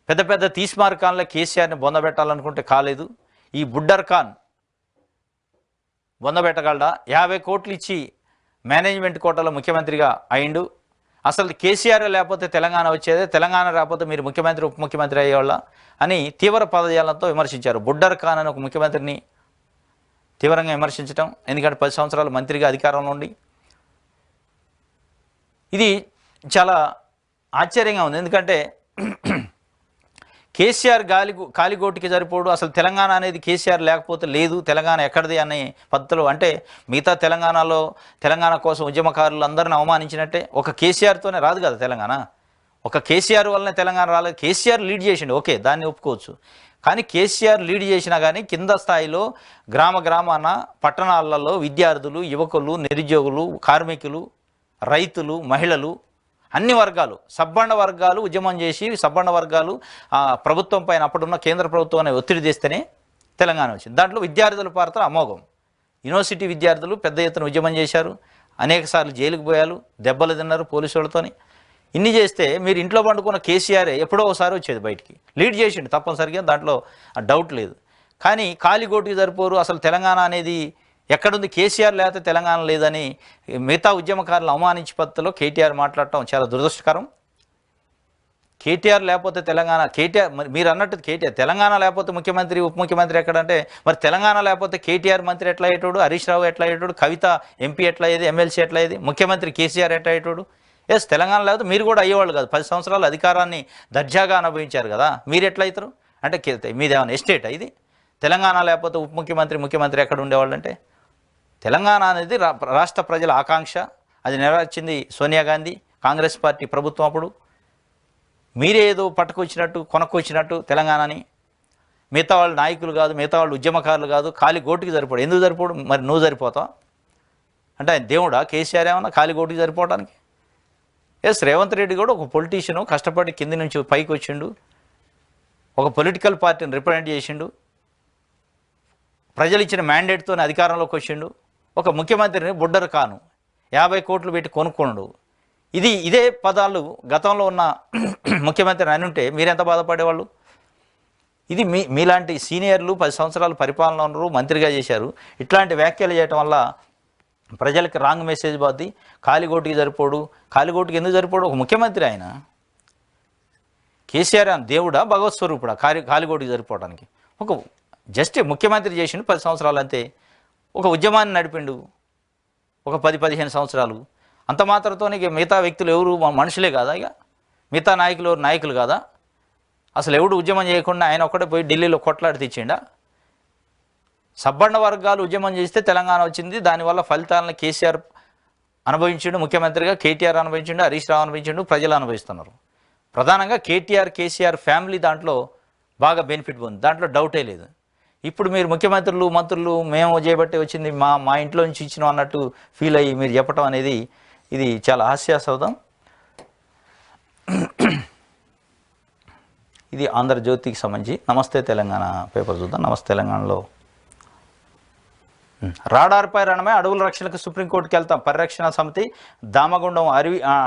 పెద్ద పెద్ద తీస్మార్కాన్లో కేసీఆర్ని బొందబెట్టాలనుకుంటే కాలేదు. ఈ బుడ్డర్ ఖాన్ బొందబెట్టగలడా? 50 కోట్లు ఇచ్చి మేనేజ్మెంట్ కోటాలో ముఖ్యమంత్రిగా అయిండు. అసలు కేసీఆర్ లేకపోతే తెలంగాణ వచ్చేదే, తెలంగాణ రాకపోతే మీరు ముఖ్యమంత్రి, ఉప ముఖ్యమంత్రి అయ్యేవాళ్ళ అని తీవ్ర పదజాలంతో విమర్శించారు. బుడ్డర్ ఖాన్ అని ఒక ముఖ్యమంత్రిని తీవ్రంగా విమర్శించడం. ఎందుకంటే 10 సంవత్సరాలు మంత్రిగా అధికారంలో ఉండి ఇది చాలా ఆశ్చర్యంగా ఉంది. ఎందుకంటే కేసీఆర్ కాలిగోటికి సరిపోడు. అసలు తెలంగాణ అనేది కేసీఆర్ లేకపోతే లేదు, తెలంగాణ ఎక్కడిది అనే పద్ధతులు. అంటే మిగతా తెలంగాణలో తెలంగాణ కోసం ఉద్యమకారులు అందరిని అవమానించినట్టే. ఒక కేసీఆర్తోనే రాదు కదా తెలంగాణ. ఒక కేసీఆర్ వల్లనే తెలంగాణ రాలేదు. కేసీఆర్ లీడ్ చేసిండు, ఓకే, దాన్ని ఒప్పుకోవచ్చు. కానీ కేసీఆర్ లీడ్ చేసినా కానీ కింద స్థాయిలో గ్రామాన పట్టణాలలో విద్యార్థులు, యువకులు, నిరుద్యోగులు, కార్మికులు, రైతులు, మహిళలు, అన్ని వర్గాలు, సబ్బండ వర్గాలు ఉద్యమం చేసి సబ్బండ వర్గాలు ప్రభుత్వం పైన అప్పుడున్న కేంద్ర ప్రభుత్వం అనే ఒత్తిడి చేస్తేనే తెలంగాణ వచ్చింది. దాంట్లో విద్యార్థుల పాత్ర అమోఘం. యూనివర్సిటీ విద్యార్థులు పెద్ద ఎత్తున ఉద్యమం చేశారు. అనేకసార్లు జైలుకు పోయారు, దెబ్బలు తిన్నారు పోలీసు వాళ్ళతోని. ఇన్ని చేస్తే మీరు ఇంట్లో పండుకున్న కేసీఆర్ ఎప్పుడో ఒకసారి వచ్చేది బయటికి. లీడ్ చేసిండు తప్పనిసరిగా, దాంట్లో డౌట్ లేదు. కానీ కాలిగోటికి సరిపోరు. అసలు తెలంగాణ అనేది ఎక్కడుంది? కేసీఆర్ లేకపోతే తెలంగాణ లేదని మిగతా ఉద్యమకారులు అవమానించే పద్ధతిలో కేటీఆర్ మాట్లాడటం చాలా దురదృష్టకరం. కేటీఆర్ లేకపోతే తెలంగాణ, కేటీఆర్ మీరు అన్నట్టు కేటీఆర్ తెలంగాణ లేకపోతే ముఖ్యమంత్రి, ఉప ముఖ్యమంత్రి ఎక్కడంటే మరి తెలంగాణ లేకపోతే కేటీఆర్ మంత్రి ఎట్లా అయ్యేటోడు, హరీష్ రావు ఎట్లా అయ్యేటోడు, కవిత ఎంపీ ఎట్లా అయ్యేది, ఎమ్మెల్సీ ఎట్లా అయ్యేది, ముఖ్యమంత్రి కేసీఆర్ ఎట్లా అయ్యేటోడు? తెలంగాణ లేకపోతే మీరు కూడా అయ్యేవాళ్ళు కాదు. 10 సంవత్సరాలు అధికారాన్ని దర్జాగా అనుభవించారు కదా, మీరు ఎట్లా అవుతారు? అంటే మీదేమైనా ఎస్టేటా ఇది? తెలంగాణ లేకపోతే ఉప ముఖ్యమంత్రి, ముఖ్యమంత్రి ఎక్కడ ఉండేవాళ్ళు? అంటే తెలంగాణ అనేది రాష్ట్ర ప్రజల ఆకాంక్ష. అది నెరవేర్చింది సోనియా గాంధీ, కాంగ్రెస్ పార్టీ ప్రభుత్వం. అప్పుడు మీరే ఏదో పట్టుకొచ్చినట్టు, కొనుక్కొచ్చినట్టు తెలంగాణని. మిగతా వాళ్ళు నాయకులు కాదు, మిగతా వాళ్ళు ఉద్యమకారులు కాదు. కాలిగోటికి సరిపోడు. ఎందుకు సరిపోడు? మరి నువ్వు సరిపోతావు అంటే ఆయన దేవుడా? కేసీఆర్ ఏమన్నా కాలిగోటికి సరిపోవడానికి? రేవంత్ రెడ్డి కూడా ఒక పొలిటీషియను, కష్టపడి కింది నుంచి పైకి వచ్చిండు, ఒక పొలిటికల్ పార్టీని రిప్రజెంట్ చేసిండు, ప్రజలు ఇచ్చిన మ్యాండేట్తోనే అధికారంలోకి వచ్చిండు. ఒక ముఖ్యమంత్రిని బుడ్డర్ ఖాను 50 కోట్లు పెట్టి కొనుక్కోండు. ఇదే పదాలు గతంలో ఉన్న ముఖ్యమంత్రి అని ఉంటే మీరెంత బాధపడేవాళ్ళు? ఇది మీలాంటి సీనియర్లు 10 సంవత్సరాలు పరిపాలన ఉన్నారు, మంత్రిగా చేశారు. ఇట్లాంటి వ్యాఖ్యలు చేయటం వల్ల ప్రజలకి రాంగ్ మెసేజ్ పోద్ది. కాలిగోటికి సరిపోడు. కాలిగోటికి ఎందుకు సరిపోడు? ఒక ముఖ్యమంత్రి ఆయన. కేసీఆర్ అని దేవుడా, భగవత్ స్వరూపుడా కాలిగోటికి సరిపోవడానికి? ఒక జస్ట్ ముఖ్యమంత్రి చేసిండు 10 సంవత్సరాలు అంతే. ఒక ఉద్యమాన్ని నడిపిండు ఒక 10-15 సంవత్సరాలు. అంత మాత్రంతోనే ఇక మిగతా వ్యక్తులు ఎవరు మనుషులే కాదా? ఇక మిగతా నాయకులు నాయకులు కాదా? అసలు ఎవడు ఉద్యమం చేయకుండా ఆయన ఒక్కడే పోయి ఢిల్లీలో కొట్లాడి తెచ్చిండా? సబ్బండ వర్గాలు ఉద్యమం చేస్తే తెలంగాణ వచ్చింది. దానివల్ల ఫలితాలను కేసీఆర్ అనుభవించిండు, ముఖ్యమంత్రిగా కేటీఆర్ అనుభవించిండు, హరీష్ రావు అనుభవించిండు, ప్రజలు అనుభవిస్తున్నారు. ప్రధానంగా కేసీఆర్ ఫ్యామిలీ దాంట్లో బాగా బెనిఫిట్ పొంది, దాంట్లో డౌటే లేదు. ఇప్పుడు మీరు ముఖ్యమంత్రులు మంత్రులు మేము చేయబట్టి వచ్చింది మా ఇంట్లో నుంచి ఇచ్చినాం అన్నట్టు ఫీల్ అయ్యి మీరు చెప్పటం అనేది ఇది చాలా హాస్యాస్పదం. ఇది ఆంధ్రజ్యోతికి సంబంధించి. నమస్తే తెలంగాణ పేపర్ చూద్దాం. నమస్తే తెలంగాణలో రాడార్పై రణమే, అడవుల రక్షణకు సుప్రీంకోర్టుకి వెళ్తాం. పరిరక్షణ సమితి దామగుండం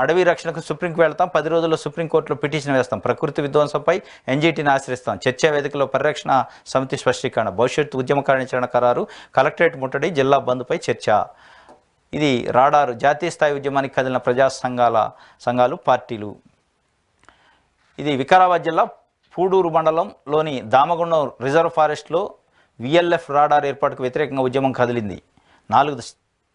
అడవి రక్షణకు సుప్రీంకి వెళ్తాం. 10 రోజుల్లో సుప్రీంకోర్టులో పిటిషన్ వేస్తాం. ప్రకృతి విధ్వంసంపై ఎన్జీటీని ఆశ్రయిస్తాం. చర్చా వేదికలో పరిరక్షణ సమితి స్పష్టీకరణ. భవిష్యత్తు ఉద్యమ కార్యాచరణ ఖరారు. కలెక్టరేట్ ముట్టడి, జిల్లా బంద్పై చర్చ. ఇది రాడారు. జాతీయ స్థాయి ఉద్యమానికి కదిలిన ప్రజా సంఘాలు పార్టీలు. ఇది వికారాబాద్ జిల్లా పూడూరు మండలంలోని దామగుండం రిజర్వ్ ఫారెస్ట్లో విఎల్ఎఫ్ రాడార్ ఏర్పాటుకు వ్యతిరేకంగా ఉద్యమం కదిలింది. 4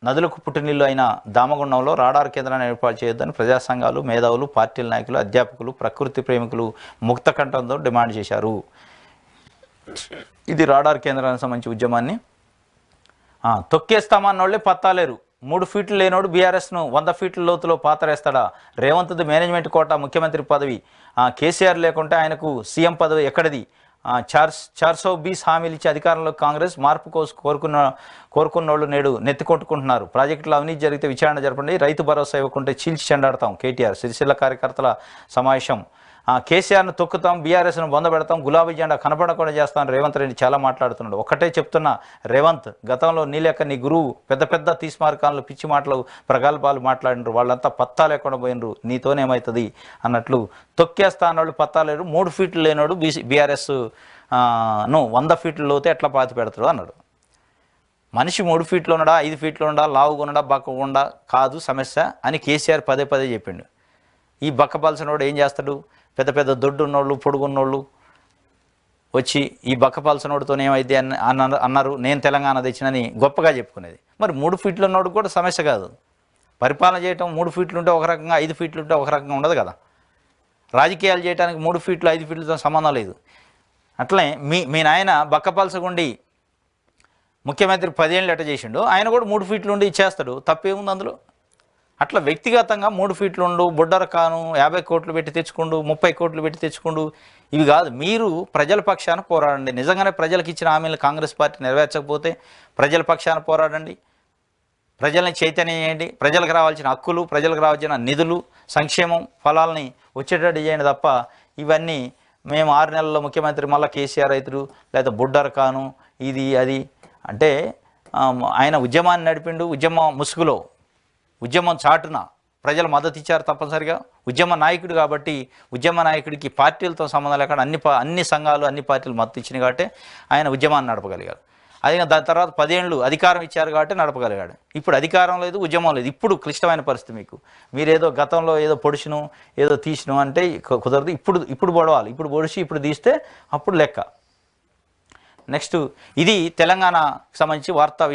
నదులకు పుట్టినీళ్ళు అయిన దామగుండంలో రాడార్ కేంద్రాన్ని ఏర్పాటు చేయొద్దని ప్రజా సంఘాలు, మేధావులు, పార్టీల నాయకులు, అధ్యాపకులు, ప్రకృతి ప్రేమికులు ముక్త కంఠంతో డిమాండ్ చేశారు. ఇది రాడార్ కేంద్రానికి సంబంధించి ఉద్యమాన్ని తొక్కేస్తామన్నోళ్ళే పత్తాలేరు. 3 ఫీట్లు లేనోడు బీఆర్ఎస్ను 100 ఫీట్ల లోతులో పాతరేస్తాడా? రేవంత్ది మేనేజ్మెంట్ కోటా ముఖ్యమంత్రి పదవి. కేసీఆర్ లేకుంటే ఆయనకు సీఎం పదవి ఎక్కడిది? 420 హామీలు ఇచ్చి అధికారంలో కాంగ్రెస్ మార్పు కోసం కోరుకున్నోళ్ళు నేడు నెత్తికొట్టుకుంటున్నారు. ప్రాజెక్టులో అవినీతి జరిగితే విచారణ జరపండి, రైతు భరోసా ఇవ్వకుంటే చీల్చి చెండాడతాం. కేటీఆర్ సిరిసిల్ల కార్యకర్తల సమావేశం. కేసీఆర్ను తొక్కుతాం, బీఆర్ఎస్ను బొందబెడతాం, గులాబీ జెండా కనపడకుండా చేస్తాం. రేవంత్ రెడ్డి చాలా మాట్లాడుతున్నాడు. ఒకటే చెప్తున్నా రేవంత్, గతంలో నీ గురువు పెద్ద తీస్మార్కాలను పిచ్చి మాటలు ప్రగల్భాలు మాట్లాడినారు. వాళ్ళంతా పత్తా లేకుండా పోయినరు. నీతోనేమవుతుంది అన్నట్లు తొక్కేస్తా అన్నోళ్ళు పత్తాలేరు. 3 ఫీట్లు లేనోడు బీఆర్ఎస్ 100 ఫీట్ల లోతే ఎట్లా పాతి పెడతాడు అన్నాడు. మనిషి 3 ఫీట్లు ఉండడా, 5 ఫీట్లు ఉండడా, లావుగా ఉండడా, బక్క ఉండా కాదు సమస్య అని కేసీఆర్ పదే చెప్పిండు. ఈ బక్కపాల్సినోడు ఏం చేస్తాడు? పెద్ద దొడ్డున్నోళ్ళు, పొడుగున్నోళ్ళు వచ్చి ఈ బక్కపాల్సినోడితో ఏమైంది అన్నారు. నేను తెలంగాణ తెచ్చినని గొప్పగా చెప్పుకునేది. మరి 3 ఫీట్లు ఉన్నోడు కూడా సమస్య కాదు. పరిపాలన చేయటం 3 ఫీట్లు ఉంటే ఒక రకంగా, 5 ఫీట్లు ఉంటే ఒక రకంగా ఉండదు కదా. రాజకీయాలు చేయడానికి 3 ఫీట్లు 5 ఫీట్లతో సంబంధం లేదు. అట్లనే మీ నాయన బక్కపాల్సగుండి ముఖ్యమంత్రి 10 ఏళ్ళు ఎట్ట చేసిండు, ఆయన కూడా 3 ఫీట్లు ఉండి ఇచ్చేస్తాడు. తప్పేముంది అందులో? అట్లా వ్యక్తిగతంగా 3 ఫీట్లు ఉండు, బుడ్డర కాను 50 కోట్లు పెట్టి తెచ్చుకుండు, 30 కోట్లు పెట్టి తెచ్చుకుండు, ఇవి కాదు. మీరు ప్రజల పక్షాన పోరాడండి. నిజంగానే ప్రజలకు ఇచ్చిన హామీలు కాంగ్రెస్ పార్టీ నెరవేర్చకపోతే ప్రజల పక్షాన పోరాడండి. ప్రజల్ని చైతన్యం చేయండి. ప్రజలకు రావాల్సిన హక్కులు, ప్రజలకు రావాల్సిన నిధులు, సంక్షేమం ఫలాల్ని వచ్చేటట్టు చేయండి తప్ప ఇవన్నీ మేము 6 నెలల్లో ముఖ్యమంత్రి మళ్ళీ కేసీఆర్ రైతులు లేదా బుడ్డర కాను ఇది అది అంటే ఆయన ఉద్యమాన్ని నడిపిండు. ఉద్యమం చాటున ప్రజలు మద్దతు ఇచ్చారు తప్పనిసరిగా. ఉద్యమ నాయకుడు కాబట్టి ఉద్యమ నాయకుడికి పార్టీలతో సంబంధం లేకుండా అన్ని సంఘాలు, అన్ని పార్టీలు మద్దతు ఇచ్చినాయి కాబట్టి ఆయన ఉద్యమాన్ని నడపగలిగారు. అది దాని తర్వాత 10 ఏళ్ళు అధికారం ఇచ్చారు కాబట్టి నడపగలిగాడు. ఇప్పుడు అధికారం లేదు, ఉద్యమం లేదు. ఇప్పుడు క్లిష్టమైన పరిస్థితి. మీరేదో గతంలో ఏదో పొడిచిను ఏదో తీసిను అంటే కుదరదు. ఇప్పుడు పొడవాలి. ఇప్పుడు పొడిచి ఇప్పుడు తీస్తే అప్పుడు లెక్క. నెక్స్ట్ ఇది తెలంగాణకు సంబంధించి వార్తా